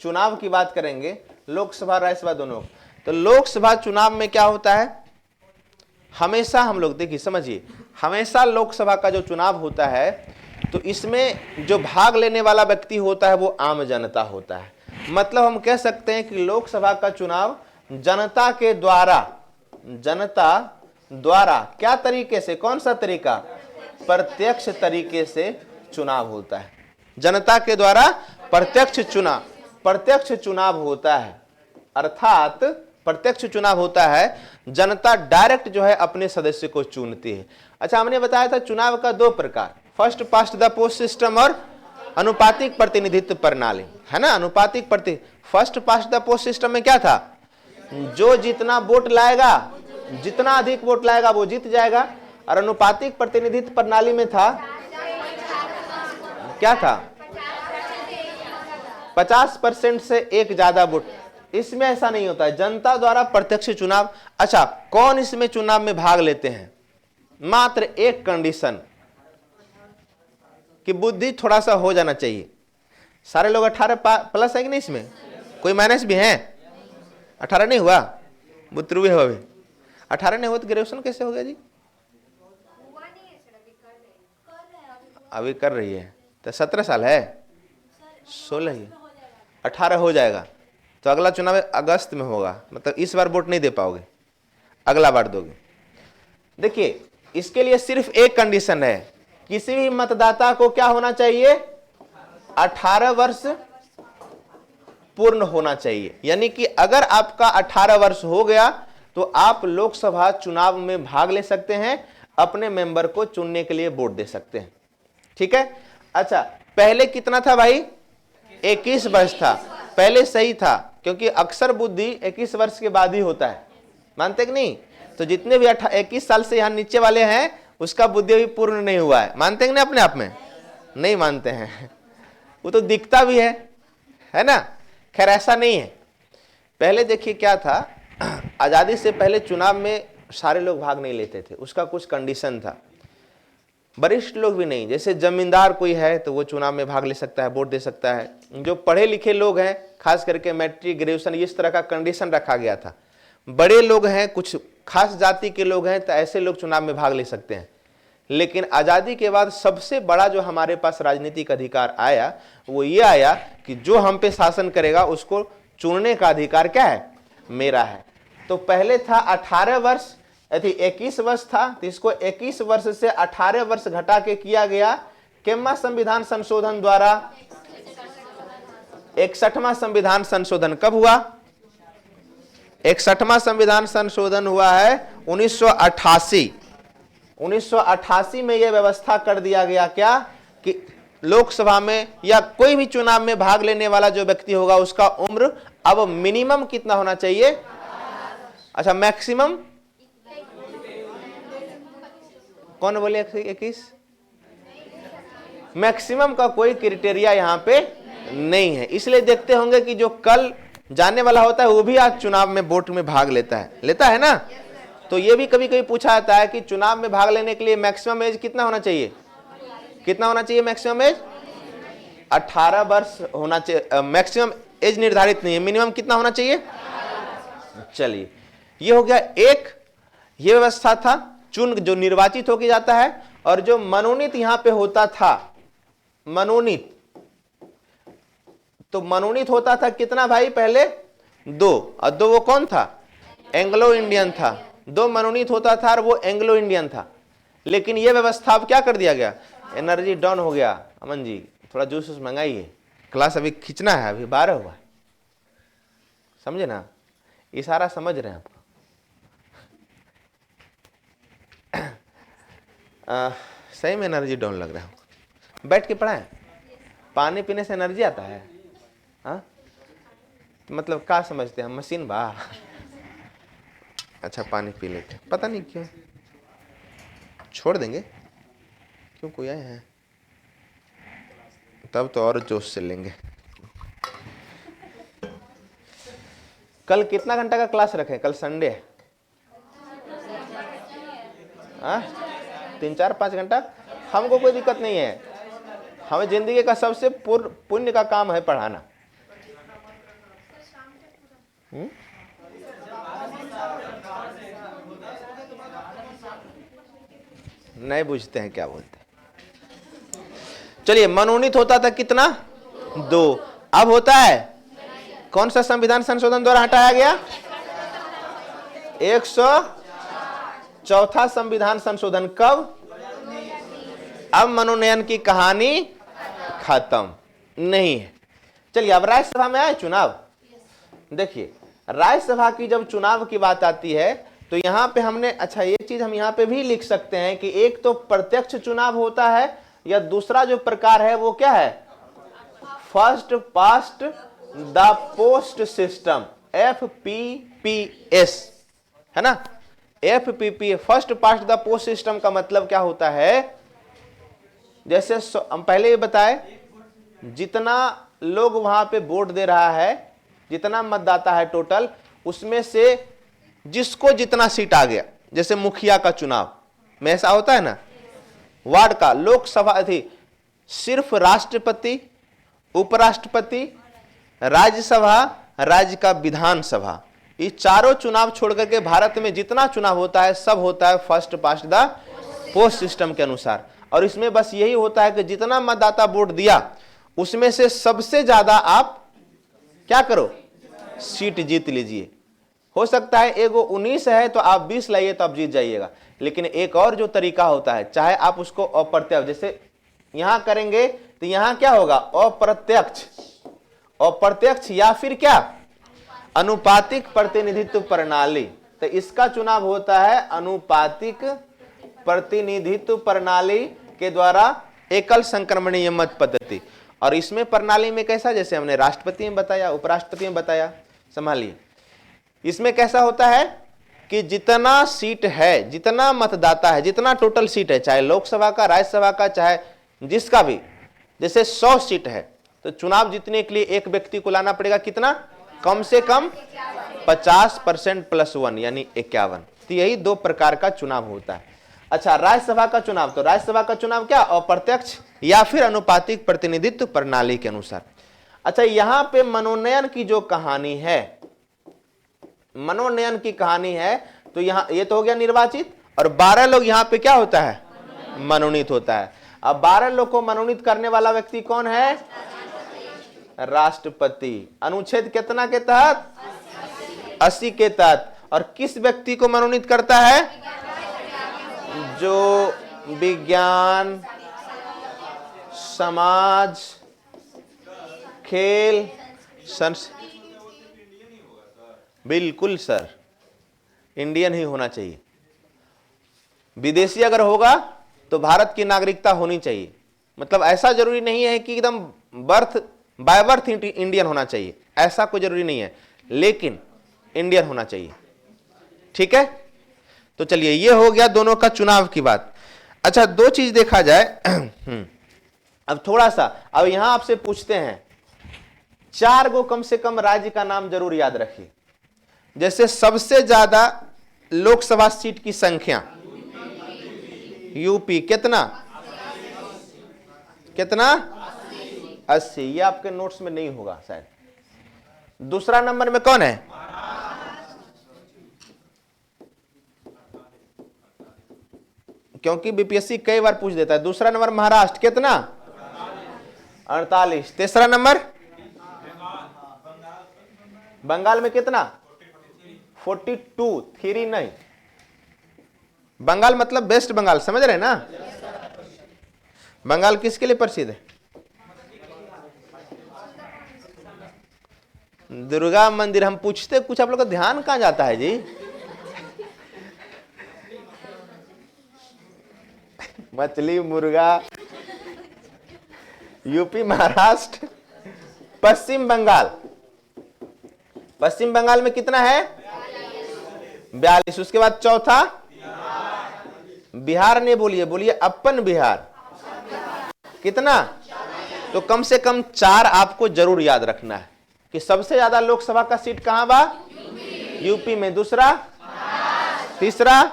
चुनाव की बात करेंगे लोकसभा राज्यसभा दोनों, तो लोकसभा चुनाव में क्या होता है, हमेशा हम लोग देखिए समझिए, हमेशा लोकसभा का जो चुनाव होता है तो इसमें जो भाग लेने वाला व्यक्ति होता है वो आम जनता होता है। मतलब हम कह सकते हैं कि लोकसभा का चुनाव जनता के द्वारा, जनता द्वारा क्या तरीके से, कौन सा तरीका? प्रत्यक्ष तरीके से चुनाव होता है। जनता के द्वारा प्रत्यक्ष चुनाव होता है, अर्थात प्रत्यक्ष चुनाव होता है, जनता डायरेक्ट जो है अपने सदस्य को चुनती है। अच्छा हमने बताया था चुनाव का 2 प्रकार, first past the post system और अनुपातिक प्रतिनिधित्व प्रणाली, है ना। अनुपातिक first past the post system में क्या था, जो जितना वोट लाएगा, जितना अधिक वोट लाएगा वो जीत जाएगा। और अनुपातिक प्रतिनिधित्व प्रणाली में था क्या था, 50% से एक ज्यादा वोट। इसमें ऐसा नहीं होता है, जनता द्वारा प्रत्यक्ष चुनाव। अच्छा कौन इसमें चुनाव में भाग लेते हैं? मात्र एक कंडीशन कि बुद्धि थोड़ा सा हो जाना चाहिए। सारे लोग 18 प्लस है कि नहीं? इसमें कोई माइनस भी है? 18 नहीं हुआ? बुद्धि हुआ अभी 18 नहीं हुआ तो ग्रेजुएशन कैसे हो गया जी? अभी कर रही है तो 17 साल है, 16 ही, 18 हो जाएगा तो अगला चुनाव अगस्त में होगा। मतलब इस बार वोट नहीं दे पाओगे, अगला बार दोगे। देखिए इसके लिए सिर्फ एक कंडीशन है, किसी भी मतदाता को क्या होना चाहिए, 18 वर्ष पूर्ण होना चाहिए। यानी कि अगर आपका 18 वर्ष हो गया तो आप लोकसभा चुनाव में भाग ले सकते हैं, अपने मेंबर को चुनने के लिए वोट दे सकते हैं। ठीक है। अच्छा पहले कितना था भाई? 21 वर्ष था। पहले सही था क्योंकि अक्सर बुद्धि 21 वर्ष के बाद ही होता है, मानते कि नहीं? तो जितने भी 21 साल से यहाँ नीचे वाले हैं उसका बुद्धि अभी पूर्ण नहीं हुआ है, मानते कि नहीं? अपने आप में नहीं मानते हैं, वो तो दिखता भी है ना। खैर ऐसा नहीं है। पहले देखिए क्या था, आजादी से पहले चुनाव में सारे लोग भाग नहीं लेते थे, उसका कुछ कंडीशन था। वरिष्ठ लोग भी नहीं, जैसे जमींदार कोई है तो वो चुनाव में भाग ले सकता है, वोट दे सकता है। जो पढ़े लिखे लोग हैं, खास करके मैट्रिक ग्रेजुएशन, इस तरह का कंडीशन रखा गया था। बड़े लोग हैं, कुछ खास जाति के लोग हैं, तो ऐसे लोग चुनाव में भाग ले सकते हैं। लेकिन आज़ादी के बाद सबसे बड़ा जो हमारे पास राजनीतिक अधिकार आया वो ये आया कि जो हम पे शासन करेगा उसको चुनने का अधिकार क्या है, मेरा है। तो पहले था 18 वर्ष, यदि 21 वर्ष था तो इसको 21 वर्ष से 18 वर्ष घटा के किया गया केम्मा संविधान संशोधन द्वारा। 61वां संविधान संशोधन कब हुआ? 61वां संविधान संशोधन हुआ है 1988। 1988 में यह व्यवस्था कर दिया गया क्या कि लोकसभा में या कोई भी चुनाव में भाग लेने वाला जो व्यक्ति होगा उसका उम्र अब मिनिमम कितना होना चाहिए? अच्छा मैक्सिमम कौन बोले? 21। मैक्सिमम का कोई क्राइटेरिया यहाँ पे नहीं है। इसलिए देखते होंगे कि जो कल जाने वाला होता है वो भी आज चुनाव में वोट में भाग लेता है ना। तो ये भी कभी कभी पूछा जाता है कि चुनाव में भाग लेने के लिए मैक्सिमम एज कितना होना चाहिए? कितना होना चाहिए मैक्सिमम एज? 18 वर्ष होना चाहिए। मैक्सिमम एज निर्धारित नहीं है, मिनिमम कितना होना चाहिए? चलिए ये हो गया एक, ये व्यवस्था था। जो निर्वाचित होके जाता है और जो मनोनीत यहां पे होता था, मनोनीत, तो मनोनीत होता था कितना भाई? पहले 2, और 2 वो कौन था? एंग्लो इंडियन था। 2 मनोनीत होता था और वो एंग्लो इंडियन था। लेकिन ये व्यवस्था अब क्या कर दिया गया? एनर्जी डाउन हो गया। अमन जी थोड़ा जूस मंगाइए, क्लास अभी खींचना है, अभी 12 हुआ, समझे ना? इशारा समझ रहे हैं आप? सही में एनर्जी डाउन लग रहा है। बैठ के पढ़ाएं। पानी पीने से एनर्जी आता है? हाँ, मतलब क्या समझते हैं, मशीन बा? अच्छा, पानी पी लेते, पता नहीं क्यों छोड़ देंगे, क्यों कोई आए हैं तब तो और जोश से लेंगे। कल कितना घंटा का क्लास रखें? कल संडे है। 3, 4, 5 घंटा, हमको कोई दिक्कत नहीं है। हमें जिंदगी का सबसे पुण्य का काम है पढ़ाना। नहीं बुझते हैं क्या बोलते हैं। चलिए, मनोनीत होता था कितना? 2। अब होता है कौन सा संविधान संशोधन द्वारा हटाया गया? 104 संविधान संशोधन। कब? अब मनोनयन की कहानी खत्म नहीं है। चलिए, अब राज्यसभा में आए चुनाव। देखिए, राज्यसभा की जब चुनाव की बात आती है तो यहां पे हमने, अच्छा एक चीज हम यहां पे भी लिख सकते हैं कि एक तो प्रत्यक्ष चुनाव होता है, या दूसरा जो प्रकार है वो क्या है? First past the post system, FPPS, है ना? FPP, first past the post system का मतलब क्या होता है? जैसे हम पहले ये बताए, जितना लोग वहां पे वोट दे रहा है, जितना मतदाता है टोटल, उसमें से जिसको जितना सीट आ गया, जैसे मुखिया का चुनाव में ऐसा होता है ना, वार्ड का, लोकसभा थी, सिर्फ राष्ट्रपति, उपराष्ट्रपति, राज्यसभा, राज्य का विधानसभा, ये चारों चुनाव छोड़ करके भारत में जितना चुनाव होता है सब होता है first past the post system के अनुसार। और इसमें बस यही होता है कि जितना मतदाता वोट दिया उसमें से सबसे ज्यादा आप क्या करो? सीट जीत लीजिए। हो सकता है एगो 19 है तो आप 20 लाइए तो आप जीत जाइएगा। लेकिन एक और जो तरीका होता है, चाहे आप उसको अप्रत्यक्ष, जैसे यहां करेंगे तो यहां क्या होगा? अप्रत्यक्ष, अप्रत्यक्ष या फिर क्या? अनुपातिक प्रतिनिधित्व प्रणाली। तो इसका चुनाव होता है अनुपातिक प्रतिनिधित्व प्रणाली के द्वारा, एकल संक्रमणीय मत पद्धति। और इसमें प्रणाली में कैसा, जैसे हमने राष्ट्रपति में बताया, उपराष्ट्रपति में बताया, संभालिए। इसमें कैसा होता है कि जितना सीट है, जितना मतदाता है, जितना टोटल सीट है, चाहे लोकसभा का, राज्यसभा का, चाहे जिसका भी, जैसे 100 सीट है तो चुनाव जीतने के लिए एक व्यक्ति को लाना पड़ेगा कितना? कम से कम 50% + 1 यानी 51। तो यही 2 प्रकार का चुनाव होता है। अच्छा, राज्यसभा का चुनाव, तो राज्यसभा का चुनाव क्या? अप्रत्यक्ष या फिर अनुपातिक प्रतिनिधित्व प्रणाली के अनुसार। अच्छा, यहां पे मनोनयन की जो कहानी है, मनोनयन की कहानी है, तो यहां ये तो हो गया निर्वाचित, और 12 लोग यहां पे क्या होता है? मनोनीत होता है। अब 12 लोग को मनोनीत करने वाला व्यक्ति कौन है? राष्ट्रपति। अनुच्छेद कितना के तहत? 80 के तहत। और किस व्यक्ति को मनोनीत करता है? जो विज्ञान, समाज, खेल, बिल्कुल सर, इंडियन ही होना चाहिए। विदेशी अगर होगा तो भारत की नागरिकता होनी चाहिए। मतलब ऐसा जरूरी नहीं है कि एकदम बाय बर्थ इंडियन होना चाहिए, ऐसा कोई जरूरी नहीं है, लेकिन इंडियन होना चाहिए। ठीक है, तो चलिए, ये हो गया दोनों का चुनाव की बात। अच्छा, 2 चीज देखा जाए। अब थोड़ा सा, अब यहां आपसे पूछते हैं, 4 गो कम से कम राज्य का नाम जरूर याद रखिए। जैसे सबसे ज्यादा लोकसभा सीट की संख्या, यूपी, कितना? 80। ये आपके नोट्स में नहीं होगा शायद। दूसरा नंबर में कौन है? क्योंकि बीपीएससी कई बार पूछ देता है। दूसरा नंबर महाराष्ट्र, कितना? 48। तीसरा नंबर बंगाल में कितना? 42। 3 नहीं, बंगाल मतलब वेस्ट बंगाल, समझ रहे हैं ना? बंगाल किसके लिए प्रसिद्ध है? दुर्गा मंदिर। हम पूछते कुछ, आप लोग का ध्यान कहां जाता है जी? मछली, मुर्गा, यूपी, महाराष्ट्र, पश्चिम बंगाल। पश्चिम बंगाल में कितना है? 42। उसके बाद चौथा बिहार ने बोलिए, बोलिए अपन बिहार। कितना? तो कम से कम 4 आपको जरूर याद रखना है कि सबसे ज्यादा लोकसभा का सीट कहां बा? यूपी में। दूसरा, तीसरा,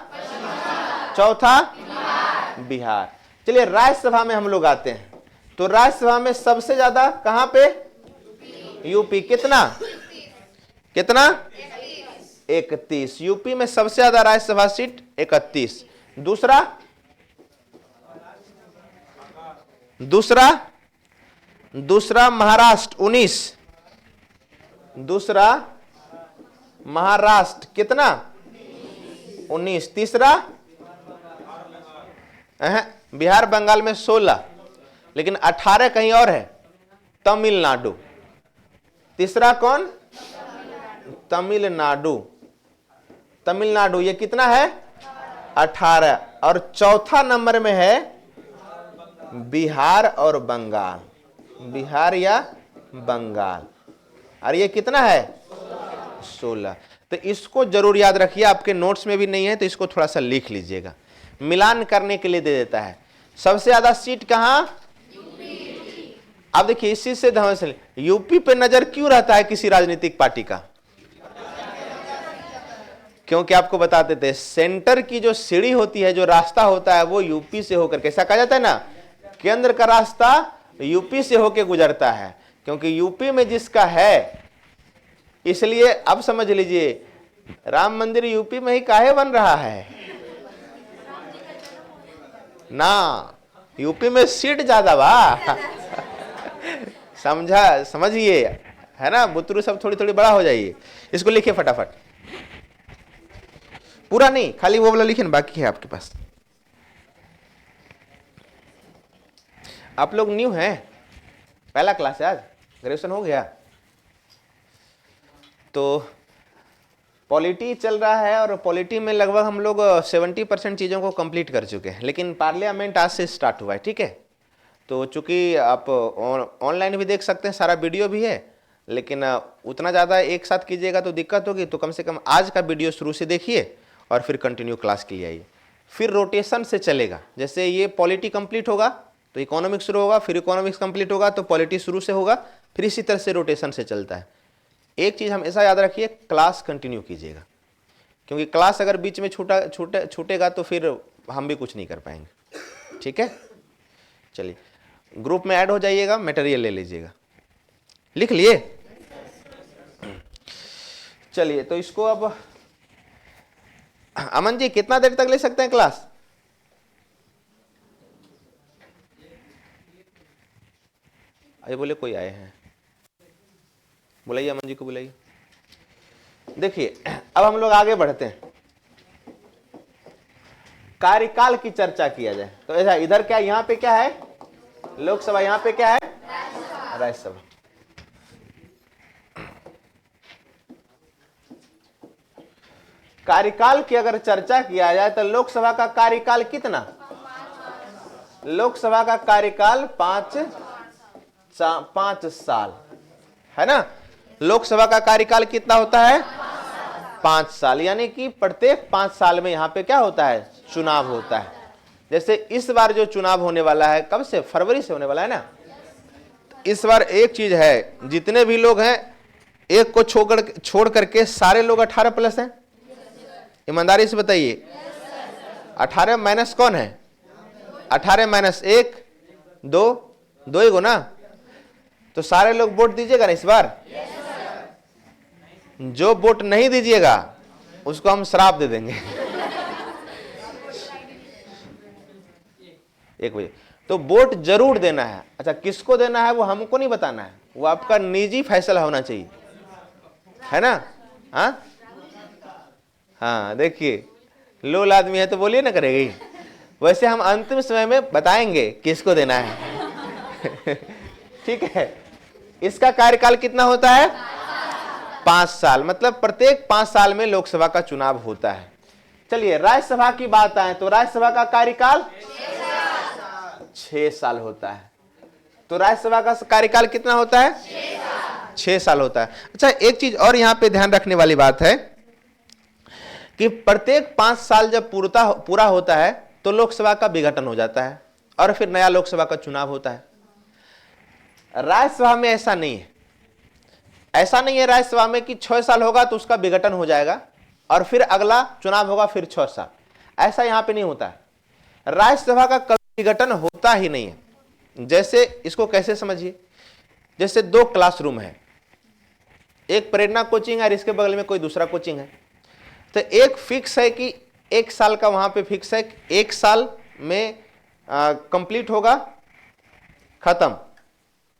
चौथा बिहार। चलिए राज्यसभा में हम लोग आते हैं। तो राज्यसभा में सबसे ज्यादा कहां पे? यूपी। कितना? कितना? 31। यूपी में सबसे ज्यादा राज्यसभा सीट 31। दूसरा, दूसरा महाराष्ट्र 19। दूसरा महाराष्ट्र कितना? 19। तीसरा बिहार बंगाल में 16, लेकिन 18 कहीं और है, तमिलनाडु। तीसरा कौन? तमिलनाडु। तमिलनाडु ये कितना है? 18। और चौथा नंबर में है बिहार और बंगाल। बिहार या बंगाल। और ये कितना है? 16। तो इसको जरूर याद रखिए, आपके नोट्स में भी नहीं है तो इसको थोड़ा सा लिख लीजिएगा, मिलान करने के लिए दे देता है। सबसे ज्यादा सीट कहां? अब देखिए इस चीज से ध्यान से, यूपी पे नजर क्यों रहता है किसी राजनीतिक पार्टी का? क्योंकि आपको बताते थे सेंटर की जो सीढ़ी होती है, जो रास्ता होता है, वो यूपी से होकर, कैसा कहा जाता है ना, केंद्र का रास्ता यूपी से होकर गुजरता है। क्योंकि यूपी में जिसका है, इसलिए अब समझ लीजिए राम मंदिर यूपी में ही काहे बन रहा है ना, यूपी में सीट ज्यादा बा। समझिए, है ना, बुतरू सब थोड़ी थोड़ी बड़ा हो जाइए। इसको लिखिए फटाफट, पूरा नहीं, खाली वो वाला लिखिए, बाकी है आपके पास। आप लोग न्यू हैं, पहला क्लास है आज, ग्रेजुएशन हो गया। तो पॉलिटी चल रहा है और पॉलिटी में लगभग हम लोग 70% चीज़ों को कंप्लीट कर चुके हैं, लेकिन पार्लियामेंट आज से स्टार्ट हुआ है, ठीक है। तो चूंकि आप ऑनलाइन भी देख सकते हैं, सारा वीडियो भी है, लेकिन उतना ज़्यादा एक साथ कीजिएगा तो दिक्कत होगी। तो कम से कम आज का वीडियो शुरू से देखिए और फिर कंटिन्यू क्लास के लिए आइए। फिर रोटेशन से चलेगा, जैसे ये पॉलिटी कंप्लीट होगा तो इकोनॉमिक्स शुरू होगा, फिर इकोनॉमिक्स कंप्लीट होगा तो पॉलिटी शुरू से होगा, फिर इसी तरह से रोटेशन से चलता है। एक चीज़ हमेशा याद रखिए, क्लास कंटिन्यू कीजिएगा, क्योंकि क्लास अगर बीच में छूटेगा तो फिर हम भी कुछ नहीं कर पाएंगे, ठीक है। चलिए ग्रुप में ऐड हो जाइएगा, मटेरियल ले लीजिएगा। लिख लिए? चलिए तो इसको अब अमन जी कितना देर तक ले सकते हैं क्लास? अरे बोले कोई आए हैं, बुलाइए अमन जी को, बुलाइए। देखिए अब हम लोग आगे बढ़ते हैं, कार्यकाल की चर्चा किया जाए। तो ऐसा इधर क्या, यहाँ पे क्या है? लोकसभा, यहाँ पे क्या है? राज्यसभा। कार्यकाल की अगर चर्चा किया जाए तो लोकसभा का कार्यकाल कितना? लोकसभा का कार्यकाल 5 साल, है ना। लोकसभा का कार्यकाल कितना होता है? 5 साल, यानी कि प्रत्येक 5 साल में यहाँ पे क्या होता है? चुनाव होता है। जैसे इस बार जो चुनाव होने वाला है, कब से? फरवरी से होने वाला है ना। इस बार एक चीज है, जितने भी लोग हैं, एक को छोड़ करके सारे लोग 18+ हैं। ईमानदारी से बताइए, 18 माइनस कौन है? 18 माइनस 1, 2 ही गो ना। तो सारे लोग वोट दीजिएगा ना इस बार? जो वोट नहीं दीजिएगा उसको हम श्राप दे देंगे। 1 बजे तो वोट जरूर देना है। अच्छा, किसको देना है वो हमको नहीं बताना है, वो आपका निजी फैसला होना चाहिए, है ना। हाँ देखिए, लोल आदमी है तो बोलिए ना करेगी। वैसे हम अंतिम समय में बताएंगे किसको देना है। ठीक है। इसका कार्यकाल कितना होता है? 5 साल, मतलब प्रत्येक 5 साल में लोकसभा का चुनाव होता है। चलिए राज्यसभा की बात आए तो राज्यसभा का कार्यकाल 6 साल होता है। तो राज्यसभा का कार्यकाल कितना होता है? 6 साल होता है। अच्छा, एक चीज और यहां पे ध्यान रखने वाली बात है कि प्रत्येक 5 साल जब पूरा होता है तो लोकसभा का विघटन हो जाता है और फिर नया लोकसभा का चुनाव होता है। राज्यसभा में ऐसा नहीं है। ऐसा नहीं है राज्यसभा में कि 6 साल होगा तो उसका विघटन हो जाएगा और फिर अगला चुनाव होगा फिर 6 साल। ऐसा यहां पे नहीं होता है। राज्यसभा का कभी विघटन होता ही नहीं है। जैसे इसको कैसे समझिए, जैसे 2 क्लासरूम है, एक प्रेरणा कोचिंग है और इसके बगल में कोई दूसरा कोचिंग है। तो एक फिक्स है कि 1 साल का वहां पे फिक्स है, 1 साल में कंप्लीट होगा, खत्म,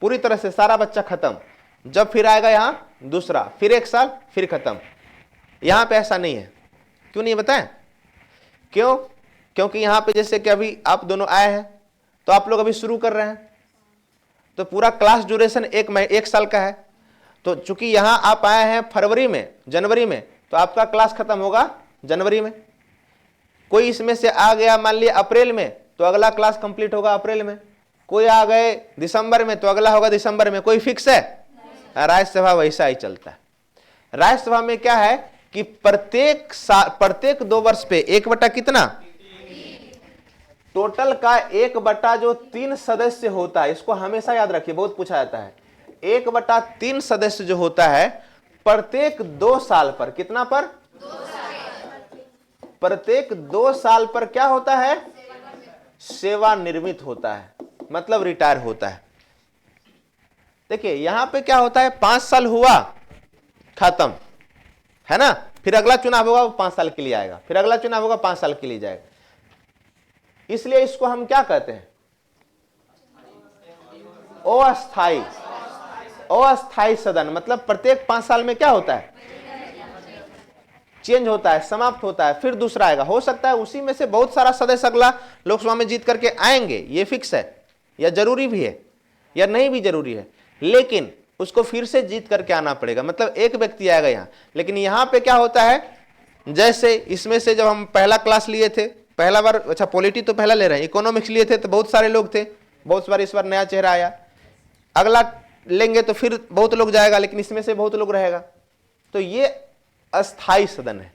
पूरी तरह से सारा बच्चा खत्म। जब फिर आएगा यहां दूसरा, फिर 1 साल, फिर खत्म। यहां पे ऐसा नहीं है। क्यों नहीं बताएं? क्यों? क्योंकि यहां पे जैसे कि अभी आप दोनों आए हैं तो आप लोग अभी शुरू कर रहे हैं, तो पूरा क्लास ड्यूरेशन 1 साल का है। तो चूंकि यहां आप आए हैं फरवरी में, जनवरी में, तो आपका क्लास खत्म होगा जनवरी में। कोई इसमें से आ गया मान लिया अप्रैल में, तो अगला क्लास कंप्लीट होगा अप्रैल में। कोई आ गए दिसंबर में, तो अगला होगा दिसंबर में। कोई फिक्स है? राज्यसभा वैसा ही चलता है। राज्यसभा में क्या है कि प्रत्येक 2 वर्ष पे 1 बटा कितना, टोटल का 1/3 सदस्य होता है। इसको हमेशा याद रखिए, बहुत पूछा जाता है। 1/3 सदस्य जो होता है प्रत्येक 2 साल पर, कितना पर? 2 साल। प्रत्येक 2 साल पर क्या होता है? सेवानिवृत्त होता है, मतलब रिटायर होता है। देखिए यहां पे क्या होता है, 5 साल हुआ, खत्म, है ना। फिर अगला चुनाव होगा वो 5 साल के लिए आएगा, फिर अगला चुनाव होगा 5 साल के लिए जाएगा। इसलिए इसको हम क्या कहते हैं? अस्थायी। अस्थायी सदन, मतलब प्रत्येक 5 साल में क्या होता है? चेंज होता है, समाप्त होता है, फिर दूसरा आएगा। हो सकता है उसी में से बहुत सारा सदस्य अगला लोकसभा में जीत करके आएंगे, ये फिक्स है, या जरूरी भी है या नहीं भी जरूरी है, लेकिन उसको फिर से जीत करके आना पड़ेगा। मतलब एक व्यक्ति आएगा यहां। लेकिन यहां पे क्या होता है, जैसे इसमें से जब हम पहला क्लास लिए थे, पहला बार, अच्छा पॉलिटी तो पहला ले रहे हैं, इकोनॉमिक्स लिए थे तो बहुत सारे लोग थे, बहुत बार, इस बार नया चेहरा आया। अगला लेंगे तो फिर बहुत लोग जाएगा, लेकिन इसमें से बहुत लोग रहेगा। तो ये अस्थाई सदन है।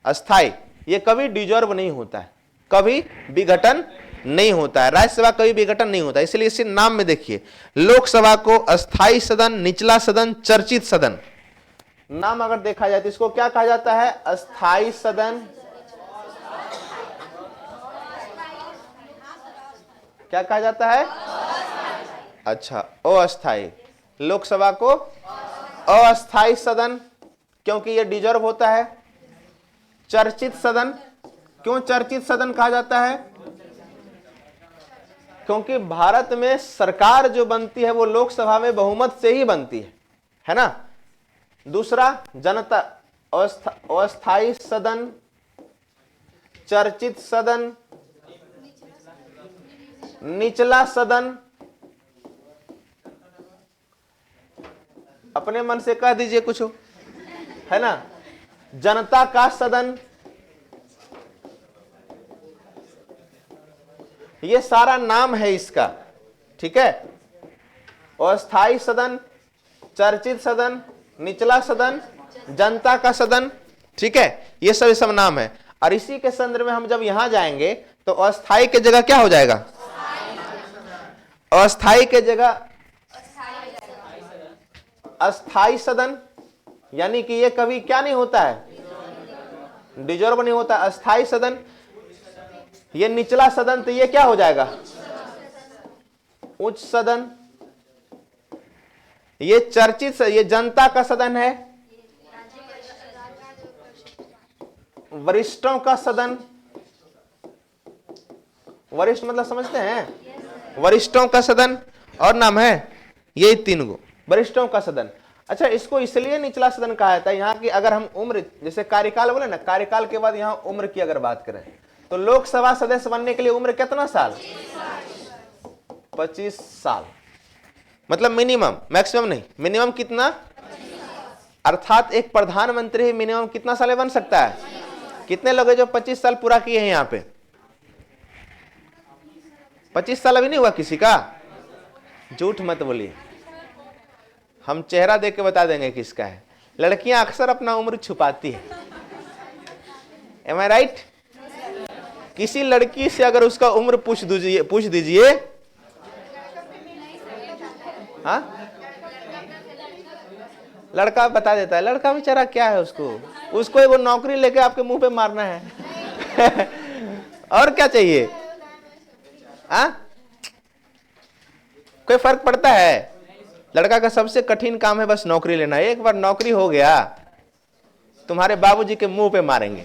अस्थाई, ये कभी डिजॉल्व नहीं होता है, कभी विघटन नहीं होता है। राज्यसभा कभी विघटन नहीं होता है। इसलिए इसी नाम में देखिए, लोकसभा को अस्थाई सदन, निचला सदन, चर्चित सदन, नाम अगर देखा जाए तो इसको क्या कहा जाता है? अस्थाई सदन। क्या कहा जाता है? अच्छा, अस्थाई। लोकसभा को अस्थाई सदन, क्योंकि यह डिजर्व होता है। चर्चित सदन, क्यों चर्चित सदन कहा जाता है? क्योंकि भारत में सरकार जो बनती है वो लोकसभा में बहुमत से ही बनती है ना। दूसरा, जनता। अस्थाई सदन, चर्चित सदन, निचला सदन। अपने मन से कह दीजिए कुछ, है ना। जनता का सदन, ये सारा नाम है इसका, ठीक है। अस्थाई सदन, चर्चित सदन, निचला सदन, जनता का सदन, ठीक है। ये सब नाम है। और इसी के संदर्भ में हम जब यहां जाएंगे तो अस्थाई के जगह क्या हो जाएगा? अस्थाई के जगह अस्थाई सदन, यानी कि ये कभी क्या नहीं होता है? डिजॉल्व नहीं होता। अस्थाई सदन। ये निचला सदन, तो ये क्या हो जाएगा? उच्च सदन। ये चर्चित, ये जनता का सदन है। वरिष्ठों का सदन। वरिष्ठ मतलब समझते हैं? वरिष्ठों का सदन। और नाम है ये 3 गो, वरिष्ठों का सदन। अच्छा, इसको इसलिए निचला सदन कहा जाता है, यहाँ की अगर हम उम्र, जैसे कार्यकाल बोले ना, कार्यकाल के बाद यहाँ उम्र की अगर बात करें तो लोकसभा सदस्य बनने के लिए उम्र कितना साल? 25 साल। मतलब मिनिमम, मैक्सिमम नहीं, मिनिमम कितना? अर्थात एक प्रधानमंत्री मिनिमम कितना साल बन सकता है? कितने लोग हैं जो 25 साल पूरा किए हैं यहाँ पे? 25 साल अभी नहीं हुआ किसी का? झूठ मत बोलिए, हम चेहरा देख के बता देंगे किसका है। लड़कियां अक्सर अपना उम्र छुपाती है। एम आई राइट? किसी लड़की से अगर उसका उम्र पूछ दीजिए, हाँ, लड़का बता देता है। लड़का बेचारा क्या है, उसको एगो नौकरी लेके आपके मुंह पे मारना है। और क्या चाहिए? हाँ, कोई फर्क पड़ता है? लड़का का सबसे कठिन काम है बस नौकरी लेना। एक बार नौकरी हो गया, तुम्हारे बाबूजी के मुंह पे मारेंगे,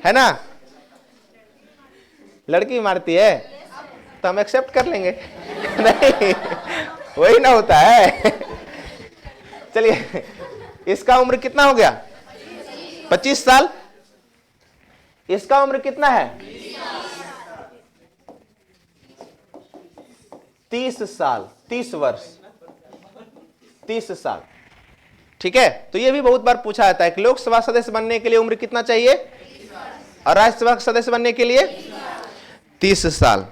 है ना? लड़की मारती है तो हम एक्सेप्ट कर लेंगे। नहीं, वही ना होता है। चलिए, इसका उम्र कितना हो गया? 25 साल। इसका उम्र कितना है? 30 साल, 30 वर्ष, 30 साल। ठीक है, तो ये भी बहुत बार पूछा जाता है कि लोकसभा सदस्य बनने के लिए उम्र कितना चाहिए और राज्यसभा सदस्य बनने के लिए 30 साल।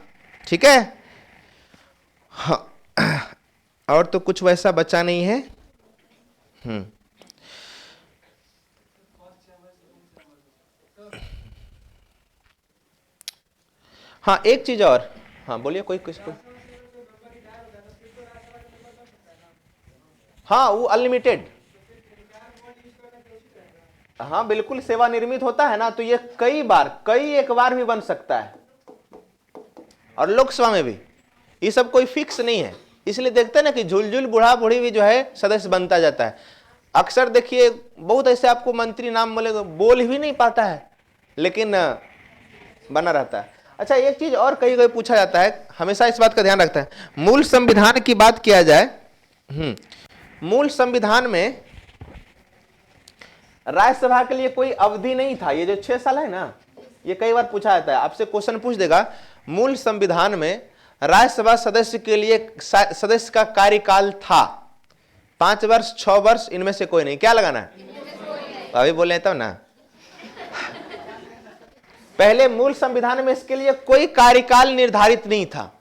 ठीक है, हाँ, और तो कुछ वैसा बचा नहीं है। हाँ, एक चीज और। हाँ बोलिए, कोई किसको? हाँ, वो अनलिमिटेड। हाँ बिल्कुल, सेवा निर्मित होता है ना, तो ये कई एक बार भी बन सकता है। और लोकसभा में भी ये सब कोई फिक्स नहीं है, इसलिए देखते हैं ना कि झुलझुल बूढ़ा बूढ़ी भी जो है सदस्य बनता जाता है। अक्सर देखिए बहुत ऐसे आपको मंत्री नाम मिलेगा, बोल ही नहीं पाता है लेकिन बना रहता है। अच्छा, एक चीज और कई पूछा जाता है, हमेशा इस बात का ध्यान रखता है। मूल संविधान की बात किया जाए, मूल संविधान में राज्यसभा के लिए कोई अवधि नहीं था। ये जो 6 साल है ना, ये कई बार पूछा जाता है, आपसे क्वेश्चन पूछ देगा मूल संविधान में राज्यसभा सदस्य के लिए सदस्य का कार्यकाल था 5 वर्ष, 6 वर्ष, इनमें से कोई नहीं। क्या लगाना है? अभी बोले तब ना। पहले मूल संविधान में इसके लिए कोई कार्यकाल निर्धारित नहीं था।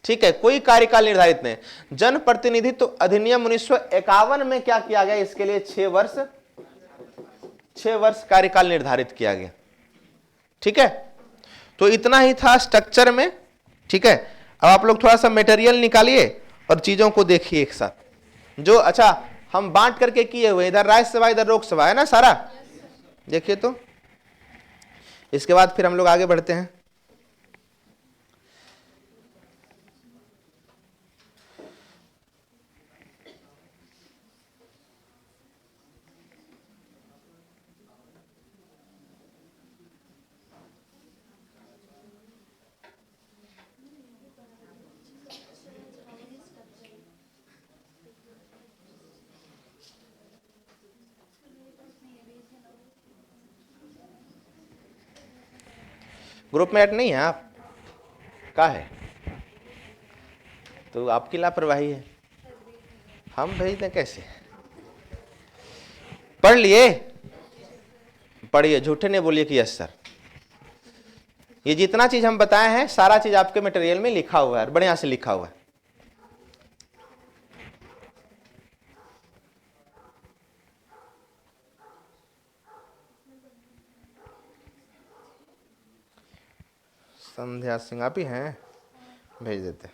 ठीक है, कोई कार्यकाल निर्धारित नहीं। जन प्रतिनिधित्व अधिनियम 1951 में क्या किया गया? इसके लिए 6 वर्ष कार्यकाल निर्धारित किया गया। ठीक है, तो इतना ही था स्ट्रक्चर में। ठीक है, अब आप लोग थोड़ा सा मटेरियल निकालिए और चीजों को देखिए एक साथ। जो अच्छा हम बांट करके किए हुए, इधर राज्यसभा इधर लोकसभा है ना सारा, देखिए। तो इसके बाद फिर हम लोग आगे बढ़ते हैं। ग्रुप में ऐड नहीं है आप? का है तो आपकी लापरवाही है, हम भेज दें कैसे? पढ़ लिए? पढ़िए, झूठे नहीं बोलिए कि यस सर। ये जितना चीज हम बताए हैं सारा चीज आपके मटेरियल में लिखा हुआ है, बढ़िया से लिखा हुआ है। संध्या सिंह आप ही हैं? भेज देते।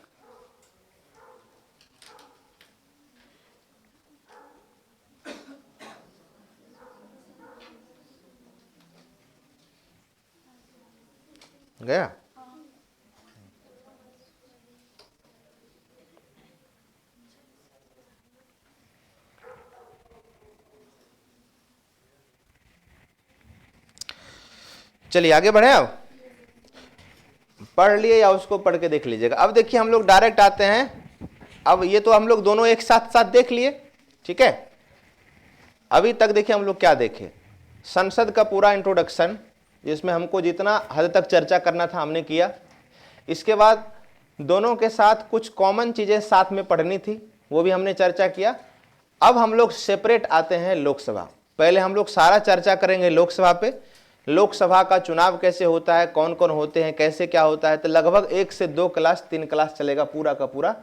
गया? चलिए आगे बढ़े। अब पढ़ लिए या उसको पढ़ के देख लीजिएगा। अब देखिए हम लोग डायरेक्ट आते हैं। अब ये तो हम लोग दोनों एक साथ साथ देख लिए। ठीक है, अभी तक देखिए हम लोग क्या देखे। संसद का पूरा इंट्रोडक्शन, जिसमें हमको जितना हद तक चर्चा करना था हमने किया। इसके बाद दोनों के साथ कुछ कॉमन चीजें साथ में पढ़नी थी, वो भी हमने चर्चा किया। अब हम लोग सेपरेट आते हैं लोकसभा। पहले हम लोग सारा चर्चा करेंगे लोकसभा पे, लोकसभा का चुनाव कैसे होता है, कौन कौन होते हैं, कैसे क्या होता है, तो लगभग 1 से 2 क्लास 3 क्लास चलेगा पूरा का पूरा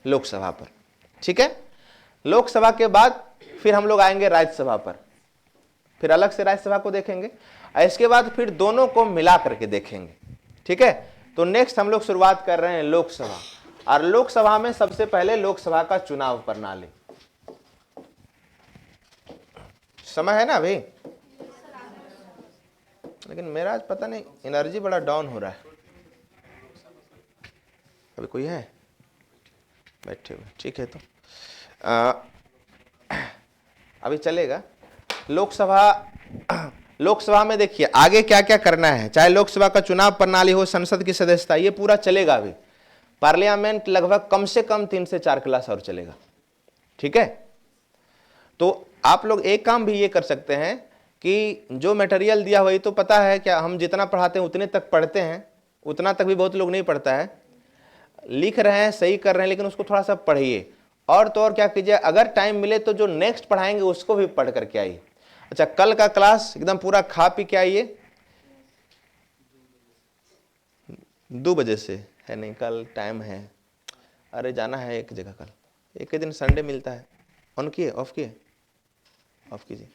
लोकसभा पर। ठीक है, लोकसभा के बाद फिर हम लोग आएंगे राज्यसभा पर, फिर अलग से राज्यसभा को देखेंगे, और इसके बाद फिर दोनों को मिला करके देखेंगे। ठीक है, तो नेक्स्ट हम लोग शुरुआत कर रहे हैं लोकसभा, और लोकसभा में सबसे पहले लोकसभा का चुनाव प्रणाली। समय है ना अभी, लेकिन मेरा आज पता नहीं एनर्जी बड़ा डाउन हो रहा है। अभी कोई है बैठे हुए? ठीक है, तो अभी चलेगा लोकसभा में देखिए आगे क्या क्या करना है, चाहे लोकसभा का चुनाव प्रणाली हो, संसद की सदस्यता, ये पूरा चलेगा। अभी पार्लियामेंट लगभग कम से कम 3 से 4 क्लास और चलेगा। ठीक है, तो आप लोग एक काम भी ये कर सकते हैं कि जो मटेरियल दिया वही तो पता है क्या, हम जितना पढ़ाते हैं उतने तक पढ़ते हैं, उतना तक भी बहुत लोग नहीं पढ़ता है। लिख रहे हैं, सही कर रहे हैं, लेकिन उसको थोड़ा सा पढ़िए, और तो और क्या कीजिए, अगर टाइम मिले तो जो नेक्स्ट पढ़ाएंगे उसको भी पढ़ करके आइए। अच्छा, कल का क्लास एकदम पूरा खा पी के आइए। 2 बजे से है? नहीं, कल टाइम है, अरे जाना है एक जगह कल, एक ही दिन संडे मिलता है। ऑन किए, ऑफ किए? ऑफ कीजिए।